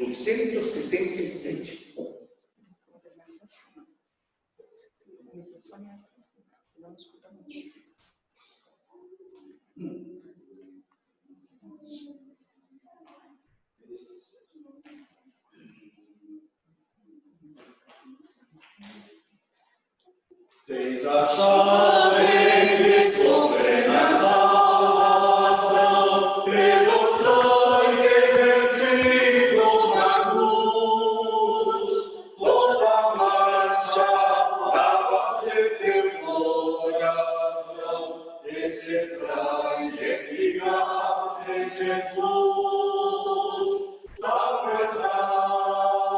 277. Tens achado em Cristo plena salvação, pelo sangue vertido na cruz, toda a marcha dava de teu coração, este sangue eficaz de Jesus, salve estás,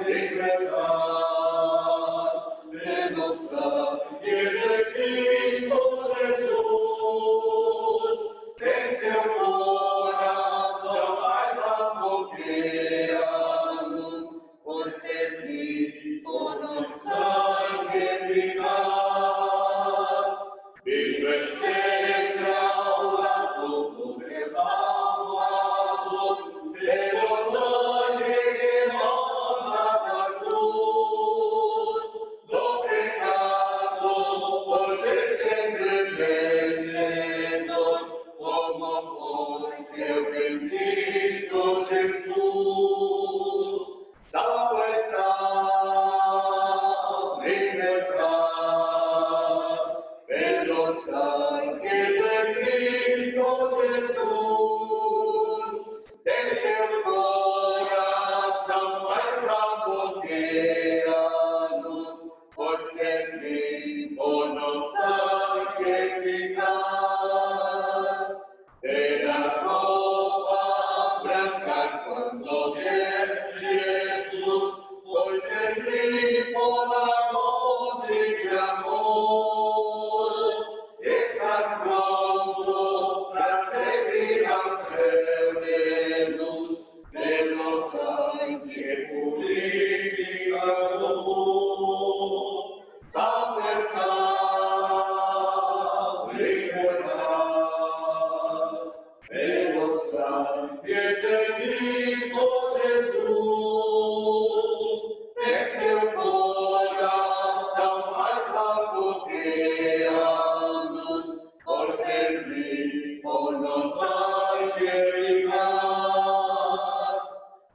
livre estás, pelo sangue de Cristo Jesus, tens teu coração mais apropriado-nos, pois deslido no sangue eficaz, vive sempre ao lado do meu Salvador, pelo sangue que emana da cruz, do pecado foste sempre vencedor, como foi teu bendito Jesus. Salvo estás, livre estás, pelo sangue de Cristo Jesus, tens teu coração mais apoderado-nos, pois tens limpo no sangue eficaz. Terás roupas brancas quando vier Jesus, pois tens limpo na fonte de amor. Estás pronto para seguir ao céu de luz, pelo sangue purificador. Salvo estás, livre estás, pelo sangue de Cristo Jesus, tens teu coração mais apropriado-nos, pois tens limpo no sangue eficaz.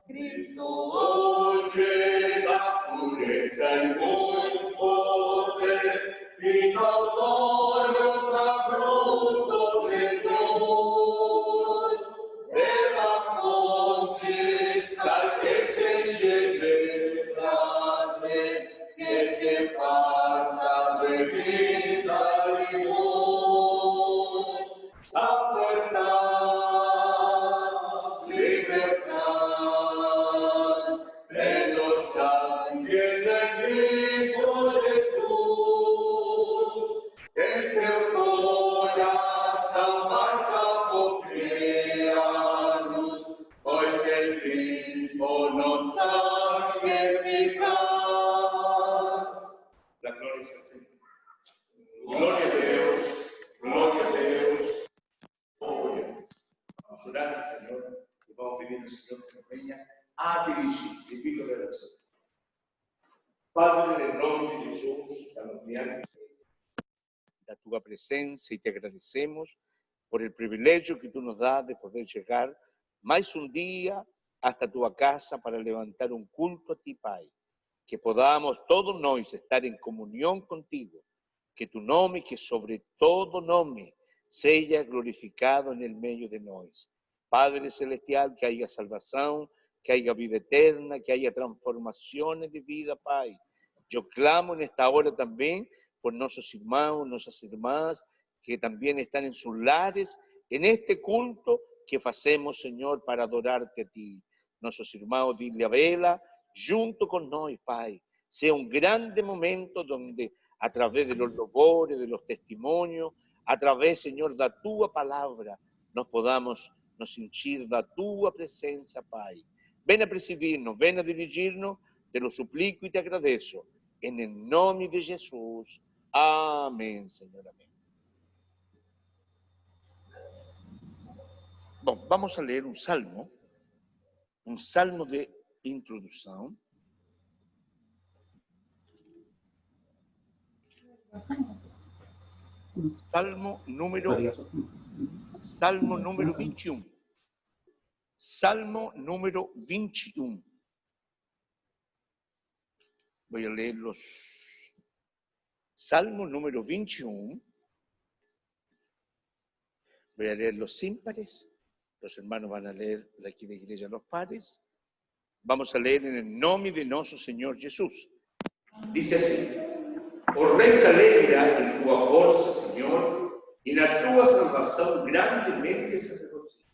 Cristo hoje dá pureza e muito poder, fica aos olhos da cruz do Senhor. Pela fonte sai que te enche de prazer, que te farta de vida e amor. Salvo estás, livre estás, pelo sangue de Cristo Jesus, tens teu coração mais apropriado-nos, pois tens limpo no sangue eficaz. La gloria es al Señor. Gloria a Dios, gloria a Dios. Vamos a orar al Señor y vamos a pedir al Señor que nos venga a dirigir. Te invito a oración. Padre, en el nombre de Jesús, damos da tua presença e te agradecemos por el privilégio que tu nos dá de poder chegar mais um dia hasta a tua casa para levantar um culto a ti, Pai. Que podamos todos nós estar em comunhão contigo, que tu nome, que sobre todo nome, seja glorificado en el meio de nós. Padre Celestial, que haya salvação, que haya vida eterna, que haya transformações de vida, Pai. Eu clamo nesta hora também por nossos irmãos, nossas irmãs, que também estão em seus lares, en este culto que hacemos, Senhor, para adorarte a Ti. Nossos irmãos de Ilha Bela, junto con nós, Pai. Sea un grande momento donde, a través de los louvores, de los testimonios, a través, Señor, da Tua Palabra, nos podamos nos sentir da Tua presença, Pai. Ven a presidirnos, ven a dirigirnos, te lo suplico y te agradezco. En el nombre de Jesús. Amén, Señor, amén. Bom, vamos a leer un salmo, um salmo de introdução. Salmo número 21. Salmo número 21. Voy a leer los Salmo número 21. Voy a leer los ímpares. Los hermanos van a leer de aquí de iglesia los pares. Vamos a leer en el nombre de nuestro Señor Jesús. Dice así: O Rei se alegra em tua força, Senhor, e na tua salvação grandemente se regocija.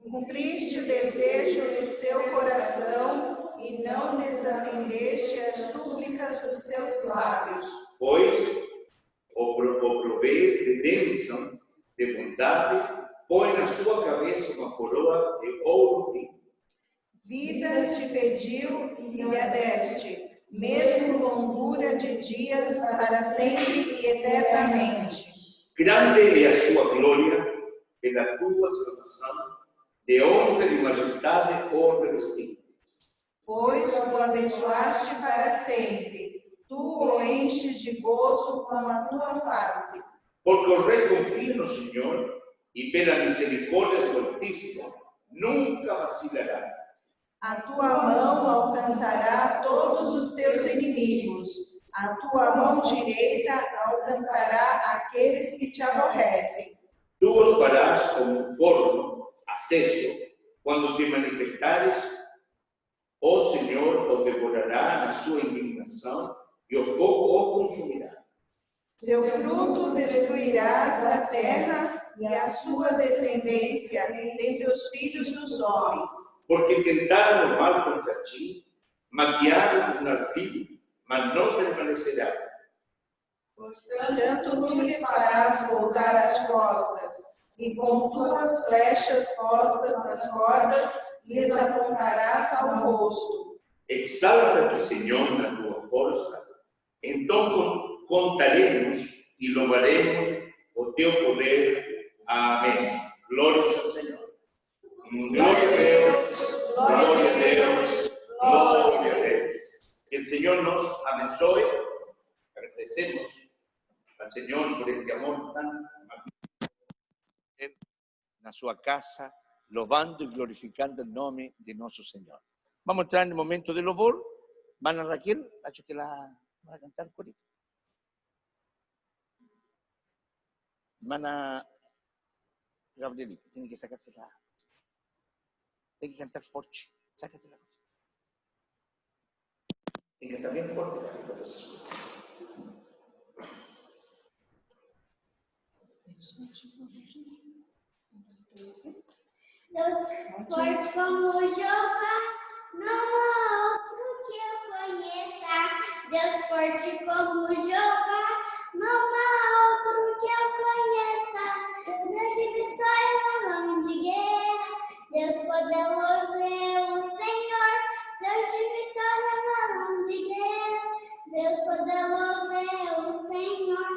Cumpriste o desejo do seu coração e não desatendeste as súplicas dos seus lábios. Pois o provês de bênção, de bondade, põe na sua cabeça uma coroa de ouro fino. Vida te pediu e a deste, mesmo longura de dias para sempre e eternamente. Grande é a sua glória, pela tua salvação, de honra e de majestade o revestiste. Pois o abençoaste para sempre, tu o enches de gozo com a tua face. Porque o Rei confia no Senhor e pela misericórdia do Altíssimo nunca vacilará. A tua mão alcançará todos os teus inimigos. A tua mão direita alcançará aqueles que te aborrecem. Tu os farás como um forno aceso, quando te manifestares, o Senhor o devorará na sua indignação e o fogo o consumirá. Seu fruto destruirás da terra e a sua descendência dentre os filhos dos homens. Porque tentaram o mal contra ti, maquiaram um ardil, mas não permanecerá. Portanto, tu lhes farás voltar as costas, e com tuas flechas postas nas cordas, lhes apontarás ao rosto. Exalta-te, Senhor, na tua força, então contaremos e louvaremos o teu poder. Amém. Glórias ao Senhor. Glória a Deus, glória a Deus, glória a Deus. Que o Senhor nos abençoe. Agradecemos al Señor por este amor tan Na sua casa, louvando e glorificando o nome de nosso Senhor. Vamos a entrar en el momento de louvor. Mana Raquel, acho que la van a cantar por ahí. Mana Gabrielita, tiene que sacarse la... Tiene que cantar fuerte. Sácate la cosa. y que también fuerte la reputación. Deus forte como Jeová, não há outro que eu conheça. Deus forte como Jeová, não há outro que eu conheça. Deus de vitória, valão de guerra. Deus poderoso é o Senhor. Deus de vitória, valão de guerra. Deus poderoso é o Senhor.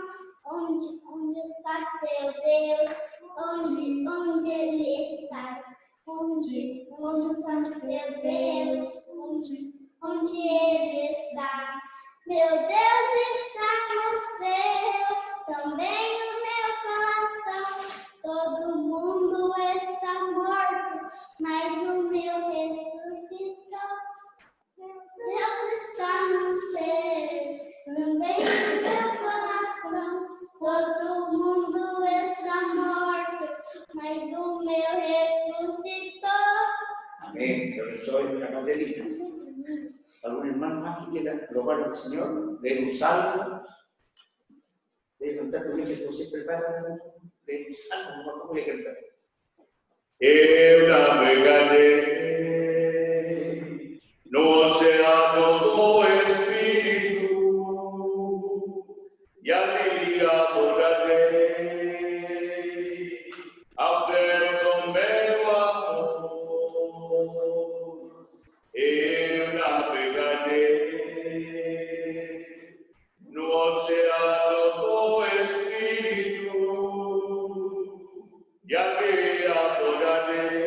Onde está teu Deus? Onde ele está? Onde está teu Deus? Onde ele está? Meu Deus está no céu, também no meu coração. Todo mundo está morto, mas o meu ressuscitou. Deus está no céu, também no meu coração. Todo mundo está morto, mas o meu ressuscitou. Amén. Yo soy evangelista. ¿Algún hermano más que quiera probar al Señor? Leer un salmo. Voy a cantar con ellos, como siempre prepara. Leer un salmo, ¿cómo voy a cantar? Eu navegaré no oceano do Espírito e ali adorarei ao Deus do meu amor. Eu navegarei no oceano do Espírito e ali adorarei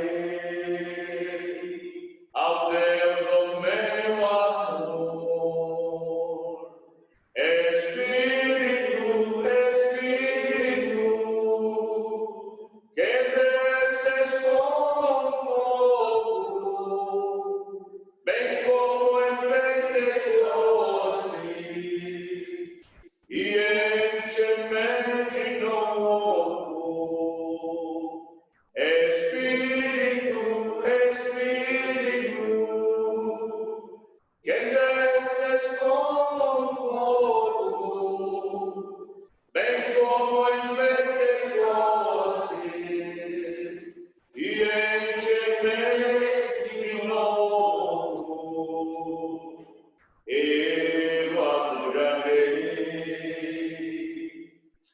adorarei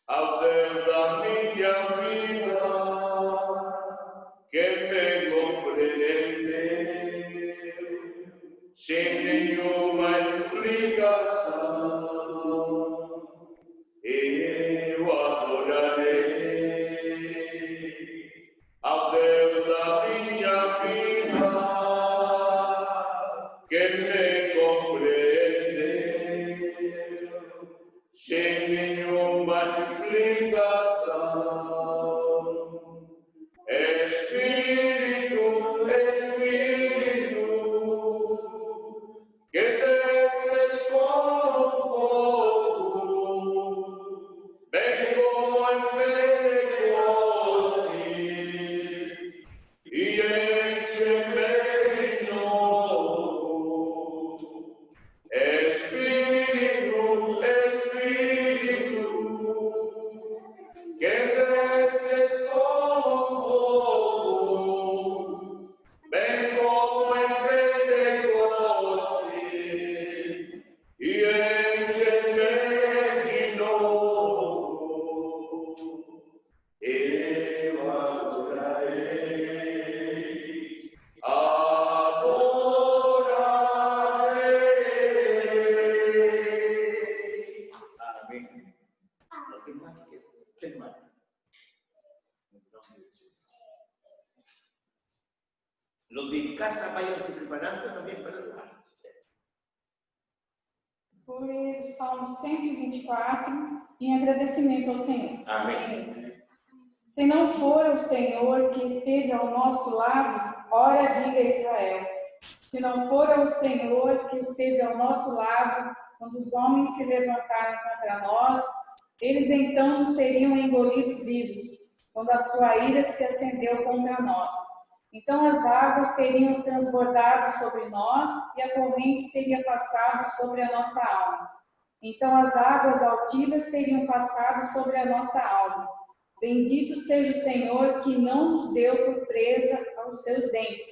ao Deus da minha vida, que me compreendeu sem nenhuma explicação. Eu adorarei ao Deus da minha vida, que me compreendeu sem nenhuma explicação. Espírito, Espírito, que desces como fogo, vem como em Pentecostes e enche-me de novo. Espírito, Espírito, que desces como fogo, vem como em Pentecostes e enche-me de novo. Eu adorarei, adorarei. Amém. Alguém mais que quer? Quem mais? Los de casa váyanse preparando también para el arte. Vou ler o Salmo 124 em agradecimento ao Senhor. Amém. Se não for o Senhor que esteve ao nosso lado, ora diga Israel. Se não for o Senhor que esteve ao nosso lado, quando os homens se levantaram contra nós, eles então nos teriam engolido vivos, quando a sua ira se acendeu contra nós. Então as águas teriam transbordado sobre nós e a corrente teria passado sobre a nossa alma. Então as águas altivas teriam passado sobre a nossa alma. Bendito seja o Senhor que não nos deu por presa aos seus dentes.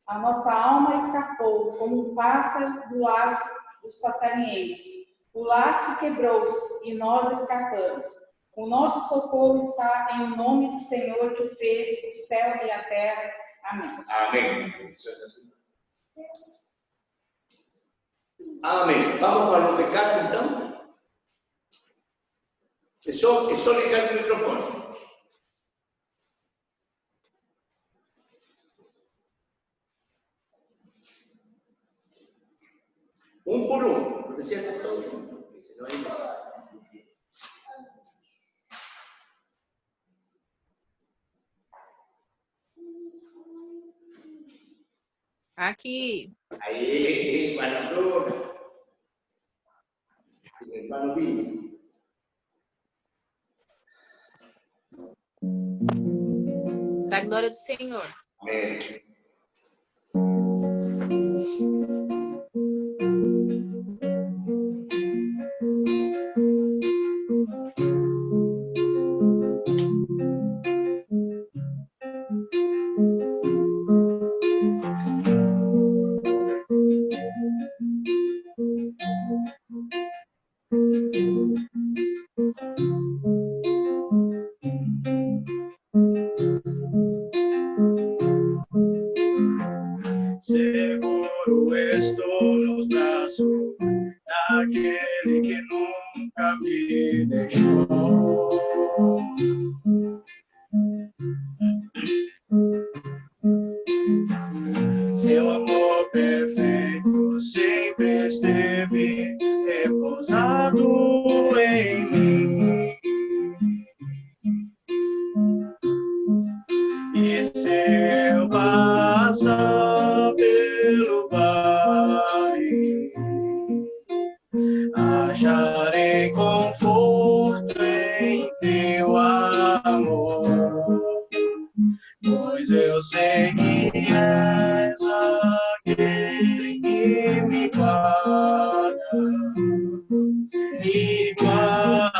A nossa alma escapou como um pássaro do laço dos passarinheiros. O laço quebrou-se e nós escapamos. O nosso socorro está em o nome do Senhor que fez o céu e a terra. Amém. Amém. Amém. Vamos para los de casa então? É só ligar o microfone. Um por um, porque se hace todo junto. Senão aí vai. Aqui. Aí, hermano Bruno. Hermano Vini. Para a glória do Senhor. Amém. Seguro estou nos braços daquele que nunca me deixou. Seu amor perfeito sempre esteve repousado em mim. E se eu passar pelo vale, acharei conforto em teu amor, pois eu sei que és aquele que me guarda, me guarda.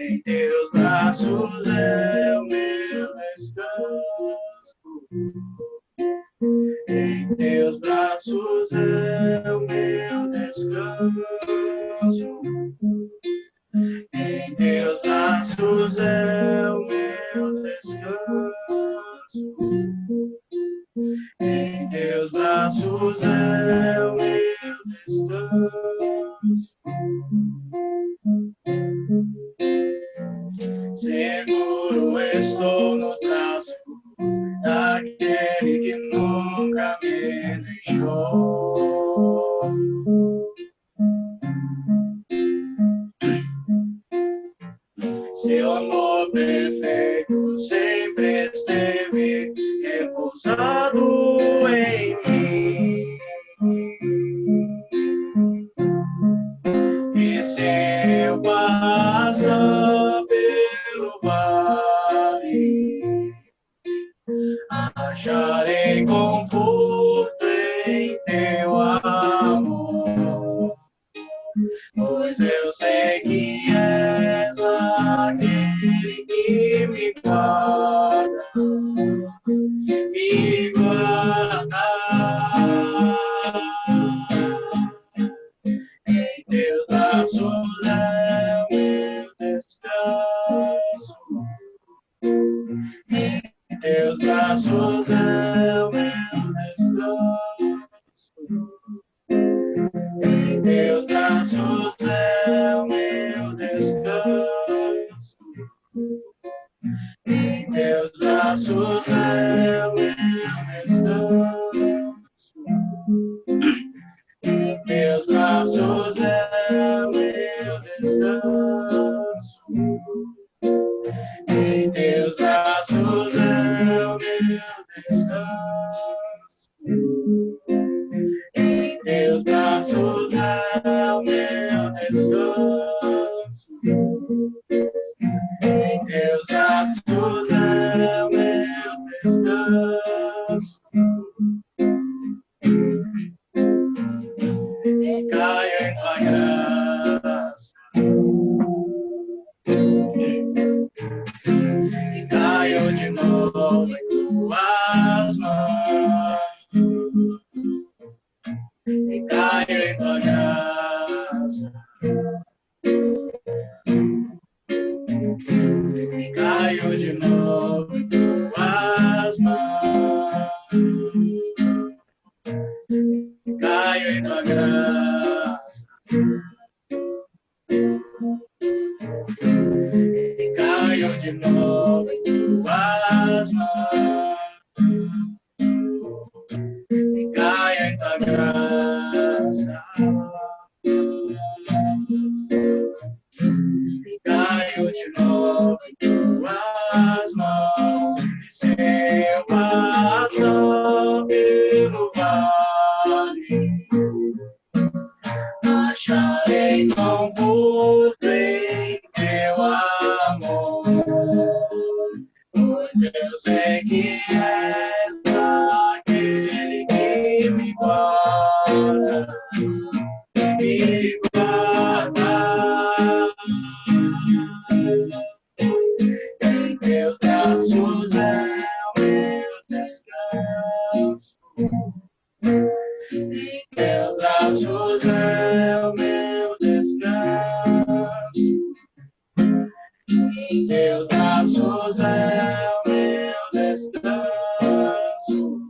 Em teus braços é o meu descanso. Em Em teus braços é o meu descanso. Em teus braços é o meu descanso. Em teus braços é o meu descanso. Seguro estou nos braços daquele que nunca me deixou. Seu amor perfeito sempre esteve repousado em mim. E se eu passar pelo vale, acharei conforto em teu amor, pois eu sei que és aquele que me guarda, me guarda. Em teus braços é o meu descanso. Em teus braços é o meu descanso. Em teus braços é o meu descanso. Em teus braços é o meu descanso. Em teus braços é o meu descanso. Em teus braços é o meu descanso. Em teus braços é o meu descanso. Em teus braços é o meu descanso. E caio em tua graça. E caio de novo em tuas mãos. E caio em tua graça. E caio de novo em tuas mãos. E caio em tua graça. E caio de novo em tuas mãos. E caio em tua graça. E caio de novo em tuas mãos. E se eu passar pelo vale, acharei conforto em teu amor, pois eu sei que és aquele que me guarda, me guarda. Em teus braços é o meu descanso. Em teus braços é o meu descanso. Em teus braços é o meu descanso.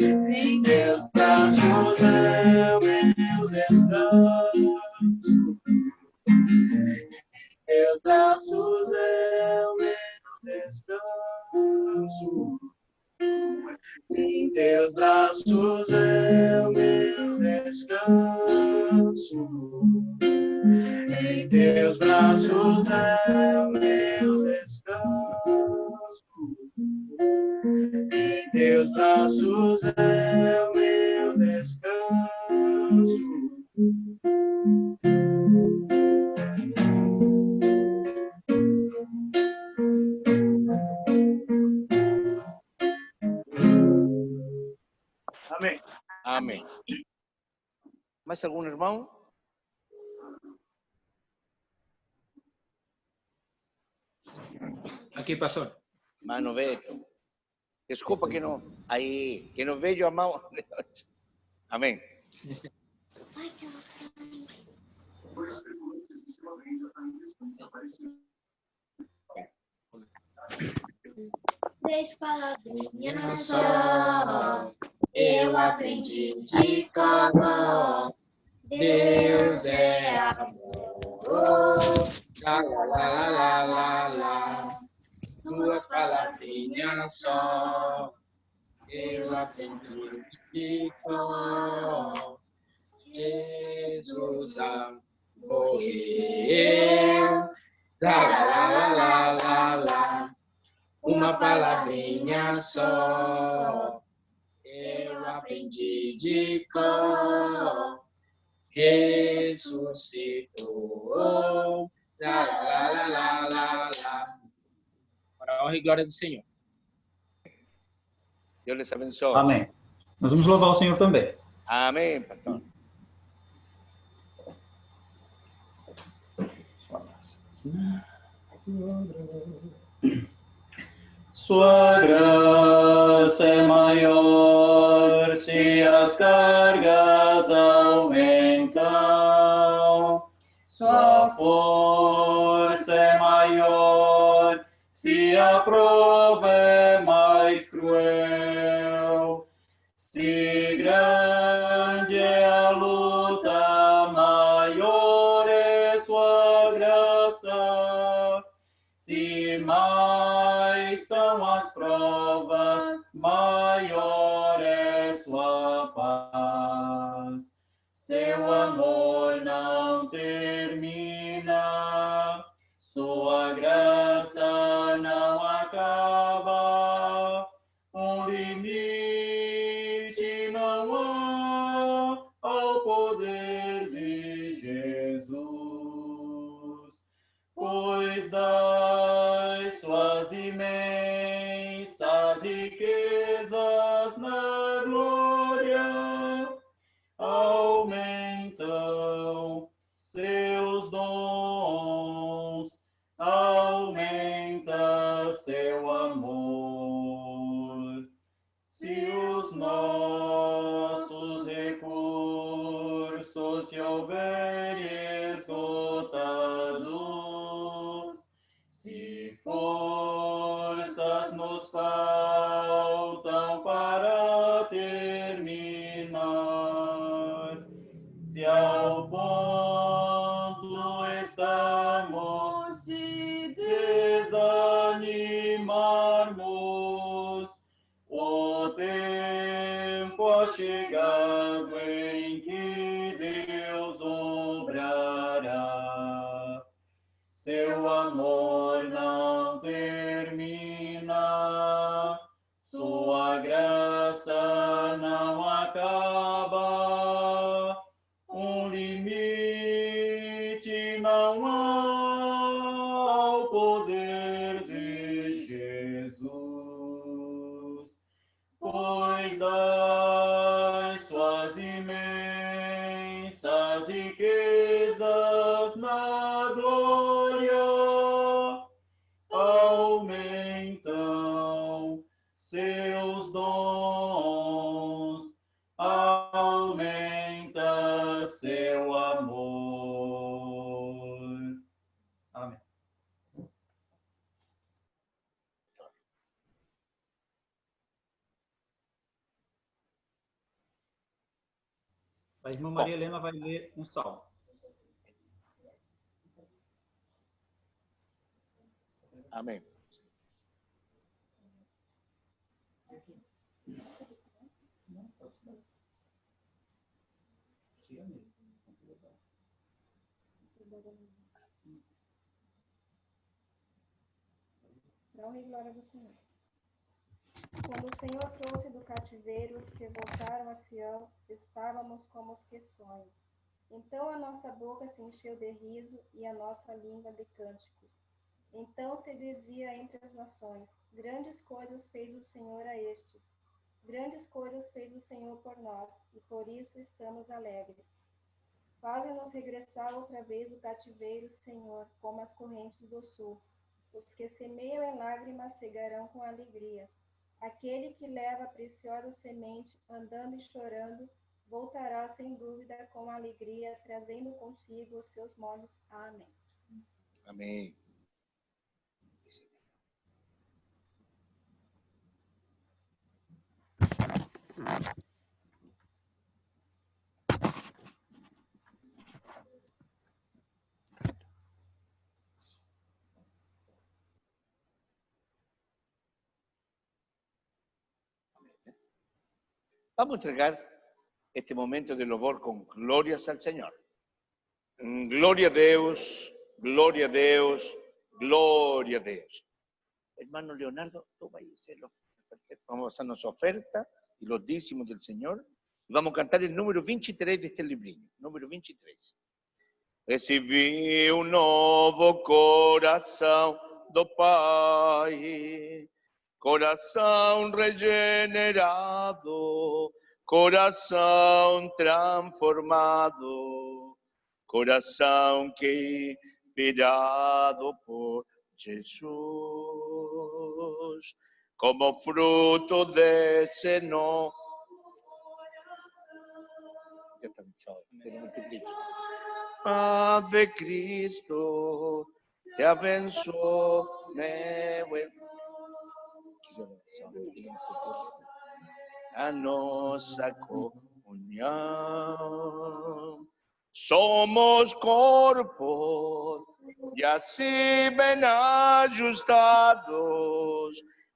Em teus braços é o meu descanso. Em teus braços é o meu descanso. Em teus braços é o meu descanso. Em teus braços é o meu descanso. Em teus braços é o meu descanso. Amém. Amém. Mais algum irmão? Aqui, pastor. Mano Beto. Desculpa que não. Aí, que não vejo a mão. Amém. Três palavrinhas só, eu aprendi de cor. Deus é amor. Lá, lá, lá, lá, lá, lá. Duas palavrinhas só, eu aprendi de cor. Jesus morreu. Lá, lá, lá, lá, lá, lá. Uma palavrinha só, eu aprendi de cor. Ressuscitou. Lá, lá, lá, lá, lá, lá. Para a honra e glória do Senhor. Deus les abençoe. Amém. Nós vamos louvar o Senhor também. Amém, pastor. Sua graça é maior se as cargas aumentam. Sua força é maior se a prova é mais cruel. Se grande é a luta, maior é sua graça. Se mais são as provas, maior é sua paz. Seu amor não termina, sua graça não acaba. Limite não há ao poder de Jesus, pois das suas imensas riquezas na glória aumentam seus dons, aumenta seu amor. Se os nossos recursos se houverem esgotados, se forças nos faltam para terminar, se ao ponto estamos de desanimarmos, o tempo ha chegado em que Deus obrará. Seu amor não termina, sua graça não acaba. Limite não há ao poder de Jesus, pois das suas imensas riquezas na glória aumentam seus dons, aumenta seu amor. Amém. A irmã Maria Helena vai ler um salmo. Amém. Para a honra e glória do Senhor. Quando o Senhor trouxe do cativeiro os que voltaram a Sião, estávamos como os que sonham. Então a nossa boca se encheu de riso e a nossa língua de cânticos. Então se dizia entre as nações: grandes coisas fez o Senhor a estes. Grandes coisas fez o Senhor por nós, e por isso estamos alegres. Faze-nos regressar outra vez do cativeiro, Senhor, como as correntes do sul. Os que semeiam em lágrimas cegarão com alegria. Aquele que leva a preciosa semente, andando e chorando, voltará sem dúvida com alegria, trazendo consigo os seus molhos. Amém. Amén. Vamos a entregar este momento de louvor con glorias al Señor. Gloria a Deus, gloria a Deus, gloria a Deus. Hermano Leonardo, toma ahí, vamos a hacer nuestra oferta y los dízimos del Señor. Y vamos a cantar el número 23 de este librinho, número 23. Recebi um novo coração do Pai, coração regenerado, coração transformado, coração que inspirado por Jesus, como fruto desse novo. Eu também sou, Ave Cristo, te abençoe, a nossa comunhão. Somos corpo e assim bem ajustados,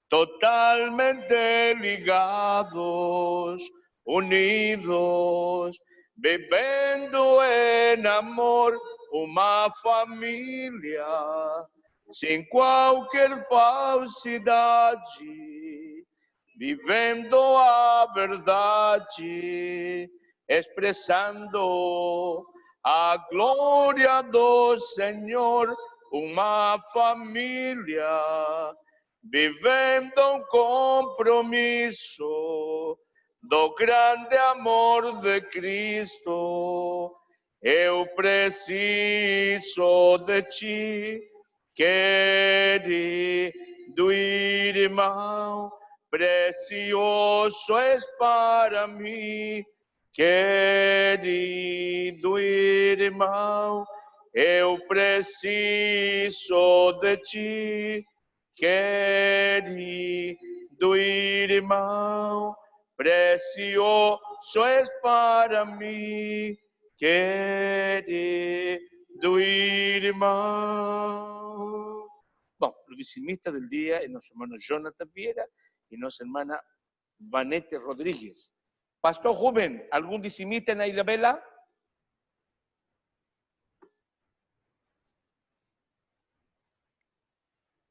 totalmente ligados, unidos, vivendo em amor, uma família, sem qualquer falsidade, vivendo a verdade, expressando a glória do Senhor, uma família, vivendo um compromisso do grande amor de Cristo. Eu preciso de ti, querido irmão, precioso és para mim, querido irmão, eu preciso de ti, querido irmão, precioso és para mim, querido irmão. Bom, o dizimista del día es nuestro hermano Jonathan Viera y nuestra hermana Vanette Rodríguez. Pastor joven, ¿algún dizimista en la Isabela?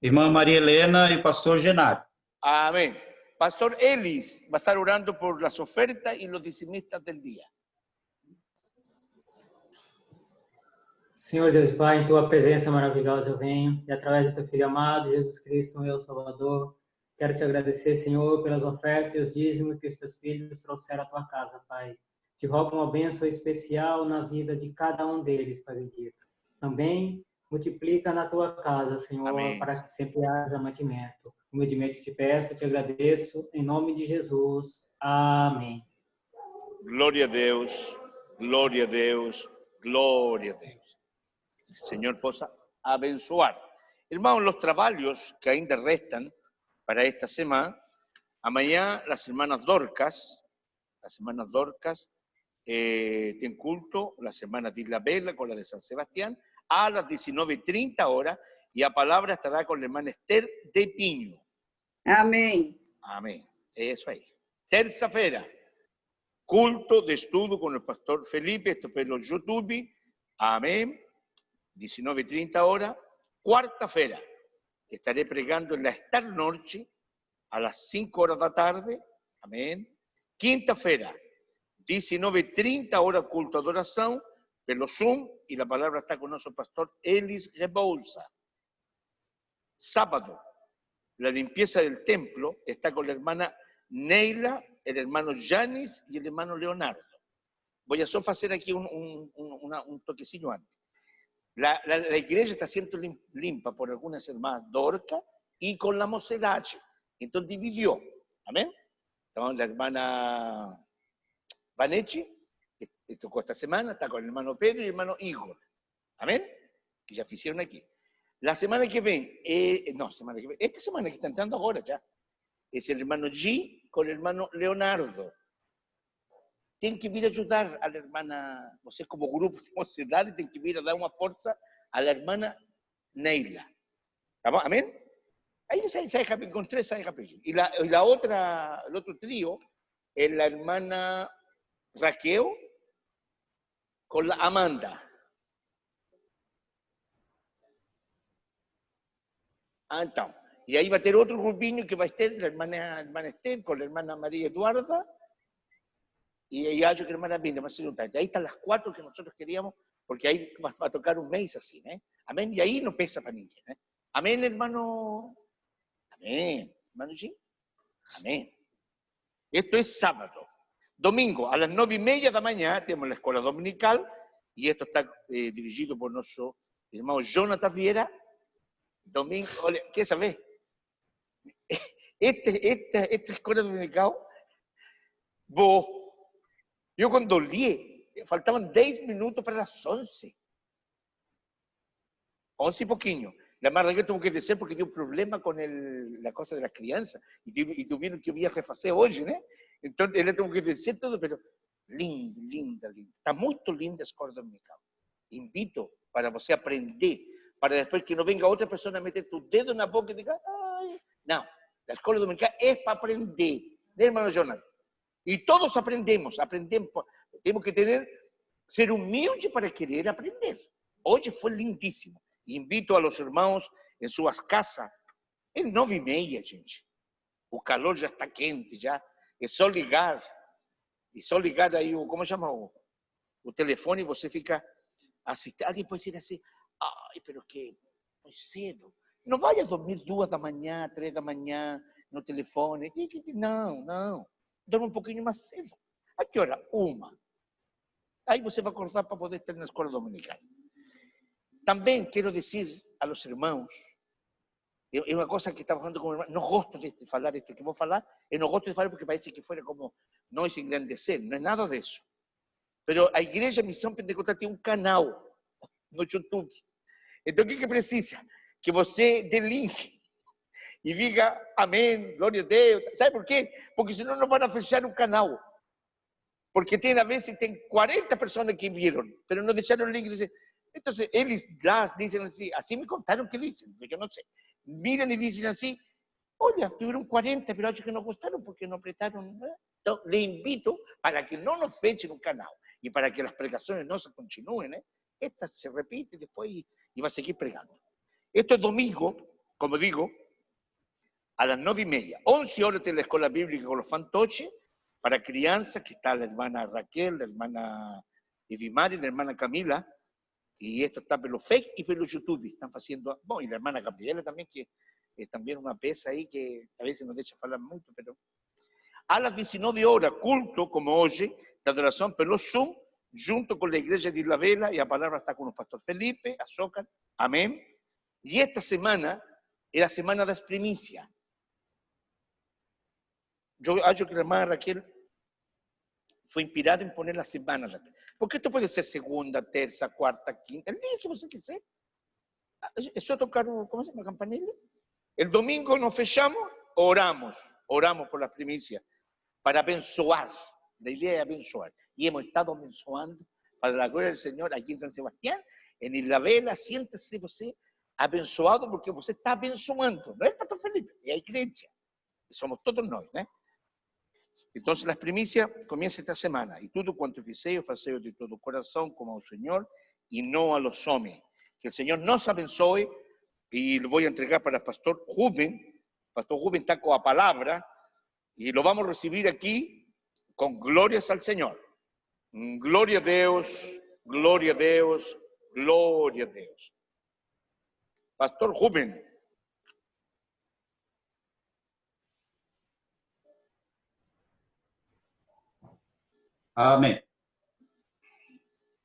Irmã Maria Helena e pastor Genaro. Amén. Pastor Elis va a estar orando por las ofertas y los dizimistas del día. Senhor Deus e Pai, em Tua presença maravilhosa eu venho, e através do Teu Filho amado, Jesus Cristo, meu Salvador, quero Te agradecer, Senhor, pelas ofertas e os dízimos que os Teus filhos trouxeram à Tua casa, Pai. Te rogo uma bênção especial na vida de cada um deles, Pai bendito. Também multiplica na Tua casa, Senhor, Amém. para que sempre haja mantimento. Humildemente te peço, te agradeço, em nome de Jesus. Amém. Gloria a Deus, gloria a Deus, gloria a Deus. El Señor possa abençoar. Hermanos, los trabajos que ainda restan para esta semana, amanhã las hermanas Dorcas tienen culto, las hermanas de Isla Bella con la de San Sebastián, a las 19:30 horas, y a palabra estará con la hermana Esther de Piño. Amém. Amén. Eso ahí. Terça-feira, culto de estudio con el pastor Felipe, esto por los YouTube. Amén. 19:30 horas. Cuarta-feira, estaré pregando en la Star Norte a las 5 horas de la tarde. Amén. Quinta-feira, 19:30 horas, culto de adoración, pelo Zoom, y la palabra está con nuestro pastor Elis Rebolsa. Sábado, la limpieza del templo está con la hermana Neila, el hermano Yanis y el hermano Leonardo. Voy a solo hacer aquí un toquecillo antes. La iglesia está siendo limpia por algunas hermanas Dorca y con la mocedad. Entonces dividió. Amén. Entonces, la hermana Vanechi, que tocó esta semana, está con el hermano Pedro y el hermano Igor. Amén. Que ya hicieron aquí. La semana que viene, esta semana que está entrando ahora ya, es el hermano G con el hermano Leonardo. Tienen que ir a ayudar a la hermana, no sé, como grupo de mocedades, tienen que ir a dar una fuerza a la hermana Neila. ¿Estamos? ¿Amén? Ahí encontré esa hija. Y la otra, el otro trío, es la hermana Raquel con la Amanda. Entonces, y ahí va a tener otro grupinho que va a estar la hermana Esther con la hermana María Eduarda y ella yo que la hermana Binda, va a ser un tanto. Ahí están las 4 que nosotros queríamos, porque ahí va a tocar un mes así, ¿eh? Amén. Y ahí no pesa para ninguém, ¿eh? Amén, hermano. Amén. Hermano G. Amén. Esto es sábado. Domingo, a las 9:30 de la mañana, tenemos la escuela dominical, y esto está dirigido por nuestro hermano Jonathan Viera. Domingo, ¿qué sabes? Esta escuela dominical, yo cuando lié, faltaban 10 minutos para las 11. 11 y poquinho. La más que tuvo que decir porque tiene un problema con la cosa de las crianzas. Y tuvieron que ir a refacer hoy, ¿no? Entonces, él tuvo que decir todo, pero linda. Está muy linda la escuela dominical. Invito para você aprender, para después que no venga otra persona a meter tu dedo en la boca y diga, ay, no, la escuela dominical es para aprender, ¿no, hermano Jonathan? Y todos aprendemos, tenemos que ser humildes para querer aprender. Hoy fue lindísimo. Invito a los hermanos en sus casas, es 9:30, gente. O calor ya está quente, ya. Es só ligar. Y só ligar ahí, ¿cómo se llama? O telefone y você fica assistindo. Alguien puede decir así, ay, pero que muy cedo. No vaya a dormir 2 da manhã, 3 da manhã, no telefone. Não. Dorme um pouquinho mais cedo. ¿A que hora? 1. Aí você vai acordar para poder estar na escola dominical. Também quero dizer a los hermanos, é uma coisa que estava falando com o hermano, não gosto de falar isto que vou falar, eu não gosto de falar porque parece que fuera como nós engrandecer, não é nada disso. Mas a Igreja Missão Pentecostal tem um canal no YouTube. Então, o que precisa? Que você dê link e diga amém, glória a Deus. Sabe por quê? Porque senão não vão fechar o canal. Porque tem, a vezes, tem 40 pessoas que viram, mas não deixaram o link. Então, eles lá dizem assim me contaram que dizem, eu não sei. Miram e dizem assim, olha, tiveram 40, mas acho que não gostaram porque não apretaram. Então, le invito para que não nos fechen o canal e para que as pregações nossas continuem, né? Esta se repite después y va a seguir pregando. Esto es domingo, como digo, a las 9:30. 11 horas de la escuela bíblica con los fantoches, para crianza, que está la hermana Raquel, la hermana Edimari, la hermana Camila, y esto está por los fake y por los YouTube. Están haciendo, bueno, y la hermana Gabriela también, que es también una pesa ahí que a veces nos deja hablar mucho, pero a las 19 horas, culto, como hoy, de adoración por los Zoom, junto con la iglesia de Isla Vela, y la palabra está con el pastor Felipe, Azócar, amén. Y esta semana es la semana de las primicias. Yo creo que la hermana Raquel fue inspirada en poner la semana. Porque esto puede ser segunda, tercera, cuarta, quinta, el día que você quiser. Es solo tocar, ¿cómo se llama? Campanilla. El domingo nos fechamos, oramos por las primicias, para abençoar. La idea es abençoar. Y hemos estado abençoando para la gloria del Señor aquí en San Sebastián, en Isla Vela. Siéntese você abençoado porque você está abençoando. No es el pastor Felipe, es la iglesia. Somos todos nós, ¿no? Entonces las primicias comienzan esta semana. Y todo cuanto fizeis, faceis de todo corazón como al Señor y no a los hombres. Que el Señor nos abençoe y lo voy a entregar para el pastor Rubén. El pastor Rubén está con la palabra y lo vamos a recibir aquí con glorias al Señor. Gloria a Deus, gloria a Deus, gloria a Deus. Pastor Rubén. Amém.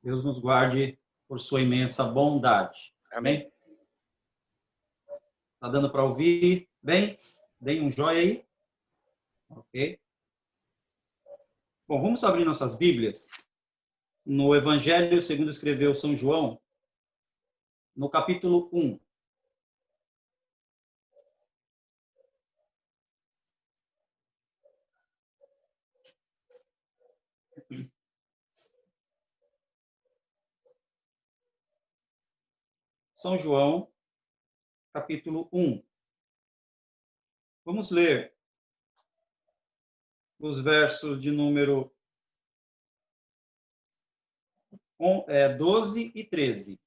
Deus nos guarde por sua imensa bondade. Amém? Tá dando para ouvir? Bem? Deem um joinha aí. Ok? Bom, vamos abrir nossas Bíblias no Evangelho segundo escreveu São João, no capítulo 1. São João, capítulo 1. Vamos ler os versos de número 12 e 13.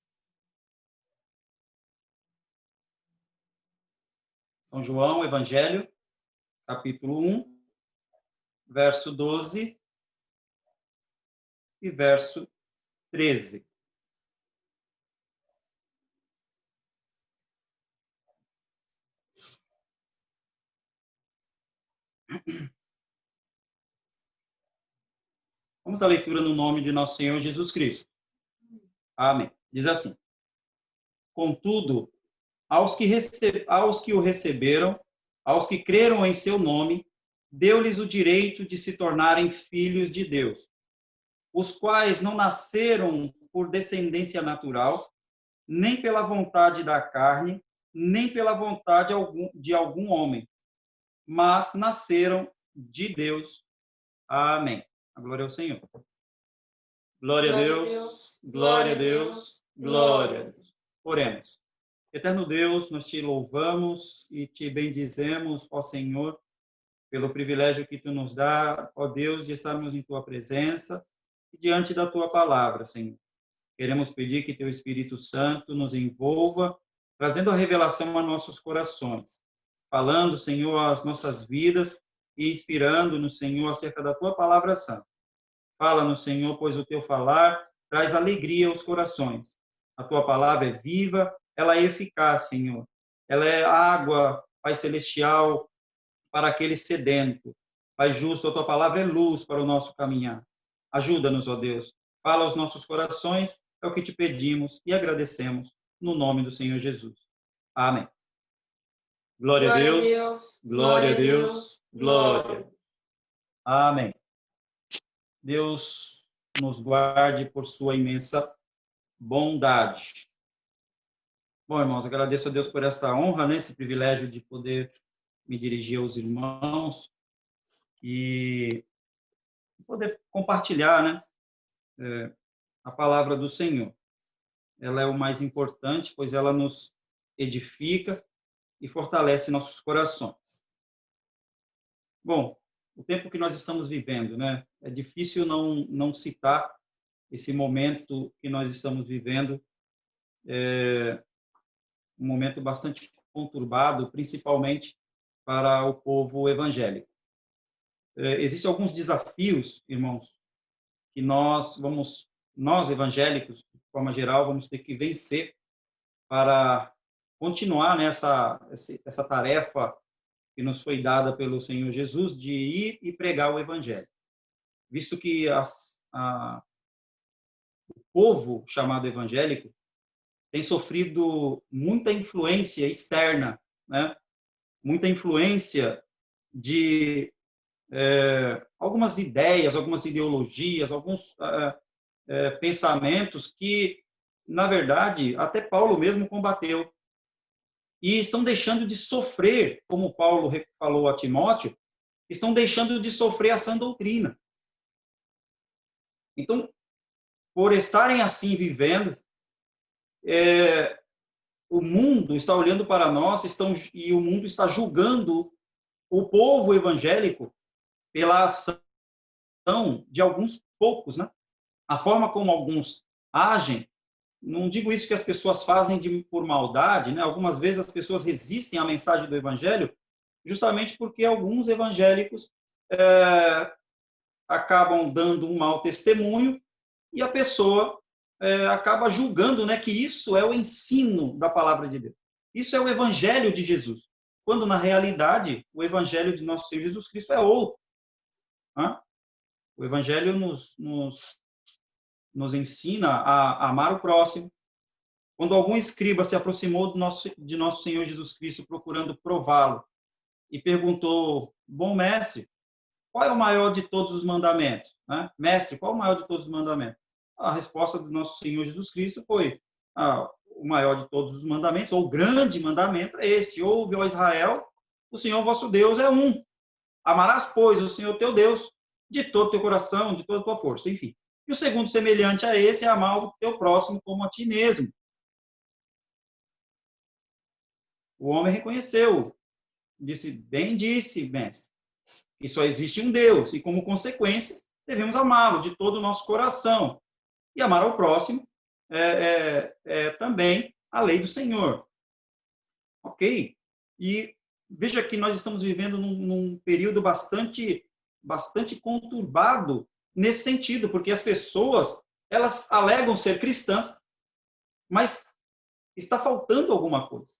São João, Evangelho, capítulo 1, verso 12 e verso 13. Vamos à leitura no nome de nosso Senhor Jesus Cristo. Amém. Diz assim: Contudo, aos que o receberam, aos que creram em seu nome, deu-lhes o direito de se tornarem filhos de Deus, os quais não nasceram por descendência natural, nem pela vontade da carne, nem pela vontade de algum homem, mas nasceram de Deus. Amém. A glória ao Senhor. Glória a Deus, glória a Deus, glória a Deus. Oremos. Eterno Deus, nós te louvamos e te bendizemos, ó Senhor, pelo privilégio que tu nos dá, ó Deus, de estarmos em tua presença e diante da tua palavra, Senhor. Queremos pedir que teu Espírito Santo nos envolva, trazendo a revelação a nossos corações, falando, Senhor, às nossas vidas e inspirando-nos, Senhor, acerca da tua palavra santa. Fala-nos, Senhor, pois o teu falar traz alegria aos corações. A tua palavra é viva, ela é eficaz, Senhor. Ela é água, Pai celestial, para aquele sedento. Pai justo, a tua palavra é luz para o nosso caminhar. Ajuda-nos, ó Deus. Fala aos nossos corações, é o que te pedimos e agradecemos, no nome do Senhor Jesus. Amém. Glória a Deus, glória a Deus, glória a Deus. Amém. Deus nos guarde por sua imensa bondade. Bom, irmãos, agradeço a Deus por esta honra, né, esse privilégio de poder me dirigir aos irmãos e poder compartilhar, né, a palavra do Senhor. Ela é o mais importante, pois ela nos edifica e fortalece nossos corações. Bom, o tempo que nós estamos vivendo, né? É difícil não citar esse momento que nós estamos vivendo, um momento bastante conturbado, principalmente para o povo evangélico. Existem alguns desafios, irmãos, que nós evangélicos, de forma geral, vamos ter que vencer para continuar nessa tarefa que nos foi dada pelo Senhor Jesus de ir e pregar o Evangelho. Visto que o povo chamado evangélico tem sofrido muita influência externa, né? Muita influência de algumas ideias, algumas ideologias, alguns pensamentos que, na verdade, até Paulo mesmo combateu. E estão deixando de sofrer, como Paulo falou a Timóteo, estão deixando de sofrer a sã doutrina. Então, por estarem assim vivendo, o mundo está olhando para nós e o mundo está julgando o povo evangélico pela ação de alguns poucos, né? A forma como alguns agem. Não digo isso que as pessoas fazem por maldade, né? Algumas vezes as pessoas resistem à mensagem do Evangelho justamente porque alguns evangélicos acabam dando um mau testemunho e a pessoa acaba julgando, né, que isso é o ensino da palavra de Deus. Isso é o Evangelho de Jesus, quando na realidade o Evangelho de nosso Senhor Jesus Cristo é outro. O Evangelho nos ensina a amar o próximo. Quando algum escriba se aproximou de nosso Senhor Jesus Cristo procurando prová-lo e perguntou bom mestre, qual é o maior de todos os mandamentos? Né? Mestre, qual é o maior de todos os mandamentos? A resposta do nosso Senhor Jesus Cristo foi, o maior de todos os mandamentos, ou o grande mandamento é esse: ouve, ó Israel, o Senhor vosso Deus é um. Amarás, pois, o Senhor teu Deus de todo o teu coração, de toda a tua força, enfim. E o segundo, semelhante a esse, é amar o teu próximo como a ti mesmo. O homem reconheceu, disse, bem disse, mestre, que só existe um Deus, e como consequência, devemos amá-lo de todo o nosso coração. E amar ao próximo é também a lei do Senhor. Ok? E veja que nós estamos vivendo num período bastante conturbado nesse sentido, porque as pessoas, elas alegam ser cristãs, mas está faltando alguma coisa.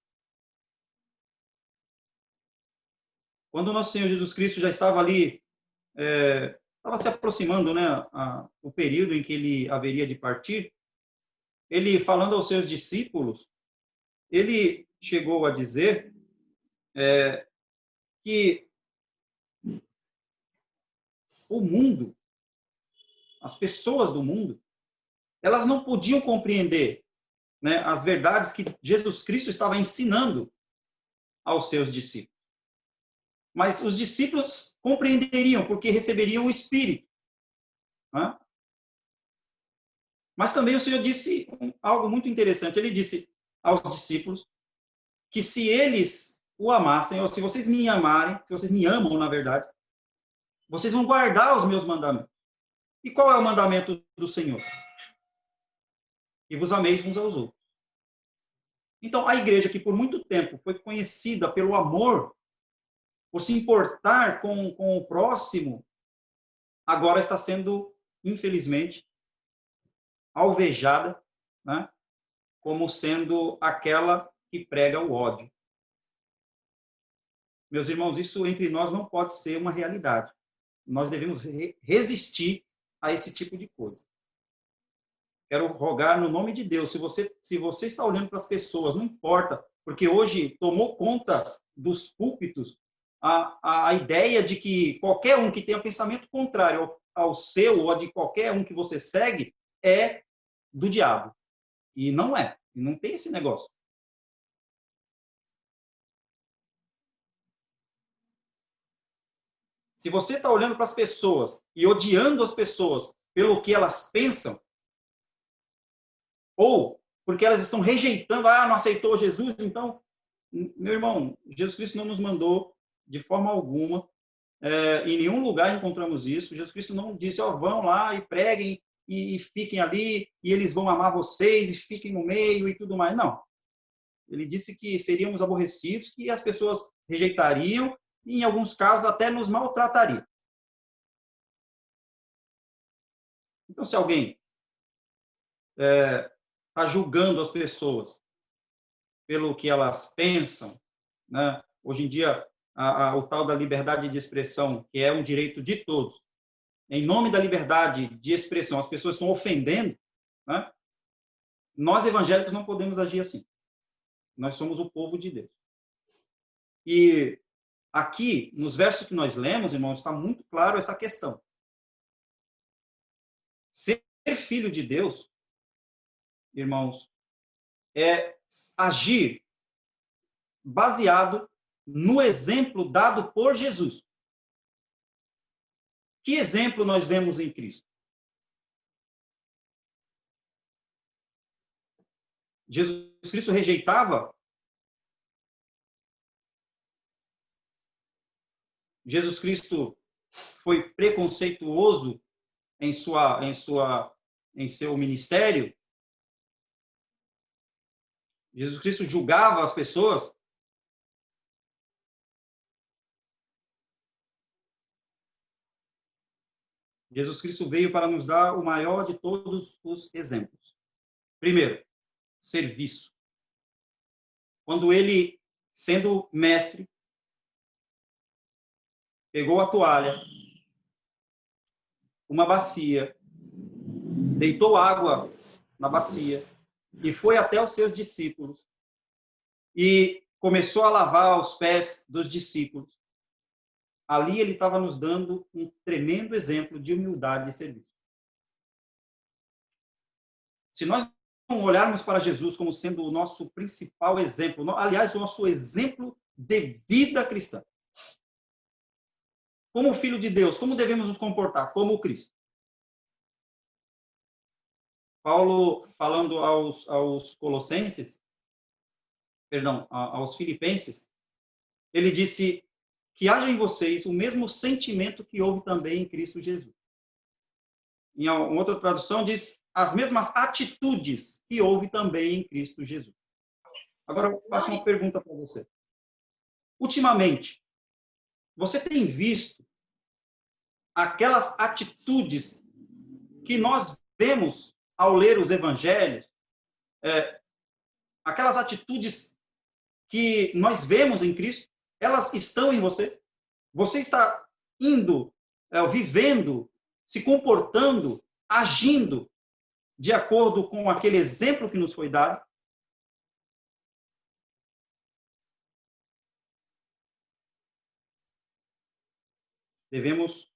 Quando o nosso Senhor Jesus Cristo já estava ali, estava se aproximando, né, o período em que ele haveria de partir, ele, falando aos seus discípulos, ele chegou a dizer que o mundo, as pessoas do mundo, elas não podiam compreender, né, as verdades que Jesus Cristo estava ensinando aos seus discípulos. Mas os discípulos compreenderiam, porque receberiam o Espírito. Né? Mas também o Senhor disse algo muito interessante. Ele disse aos discípulos que se eles o amassem, ou se vocês me amarem, se vocês me amam, na verdade, vocês vão guardar os meus mandamentos. E qual é o mandamento do Senhor? E vos ameis uns aos outros. Então, a igreja, que por muito tempo foi conhecida pelo amor, por se importar com o próximo, agora está sendo, infelizmente, alvejada, né, como sendo aquela que prega o ódio. Meus irmãos, isso entre nós não pode ser uma realidade. Nós devemos resistir a esse tipo de coisa. Quero rogar no nome de Deus, se você está olhando para as pessoas, não importa, porque hoje tomou conta dos púlpitos a ideia de que qualquer um que tenha pensamento contrário ao seu ou a de qualquer um que você segue é do diabo. E não é. E não tem esse negócio. Se você está olhando para as pessoas e odiando as pessoas pelo que elas pensam, ou porque elas estão rejeitando, não aceitou Jesus, então, meu irmão, Jesus Cristo não nos mandou de forma alguma, em nenhum lugar encontramos isso. Jesus Cristo não disse, vão lá e preguem e fiquem ali, e eles vão amar vocês, e fiquem no meio e tudo mais. Não. Ele disse que seríamos aborrecidos, que as pessoas rejeitariam, e em alguns casos até nos maltratariam. Então, se alguém está julgando as pessoas pelo que elas pensam, né? Hoje em dia, o tal da liberdade de expressão, que é um direito de todos, em nome da liberdade de expressão, as pessoas estão ofendendo, né? Nós evangélicos não podemos agir assim. Nós somos o povo de Deus. E aqui, nos versos que nós lemos, irmãos, está muito claro essa questão. Ser filho de Deus, irmãos, é agir baseado no exemplo dado por Jesus. Que exemplo nós vemos em Cristo? Jesus Cristo rejeitava? Jesus Cristo foi preconceituoso em seu ministério? Jesus Cristo julgava as pessoas? Jesus Cristo veio para nos dar o maior de todos os exemplos. Primeiro, serviço. Quando ele, sendo mestre, pegou a toalha, uma bacia, deitou água na bacia e foi até os seus discípulos e começou a lavar os pés dos discípulos. ali ele estava nos dando um tremendo exemplo de humildade e serviço. Se nós não olharmos para Jesus como sendo o nosso principal exemplo, aliás, o nosso exemplo de vida cristã, como filho de Deus, como devemos nos comportar? Como Cristo. Paulo, falando aos Colossenses, perdão, aos Filipenses, ele disse que haja em vocês o mesmo sentimento que houve também em Cristo Jesus. Em outra tradução diz as mesmas atitudes que houve também em Cristo Jesus. Agora eu faço uma pergunta para você. Ultimamente, você tem visto aquelas atitudes que nós vemos ao ler os evangelhos, aquelas atitudes que nós vemos em Cristo, elas estão em você? Você está indo, vivendo, se comportando, agindo de acordo com aquele exemplo que nos foi dado? Devemos,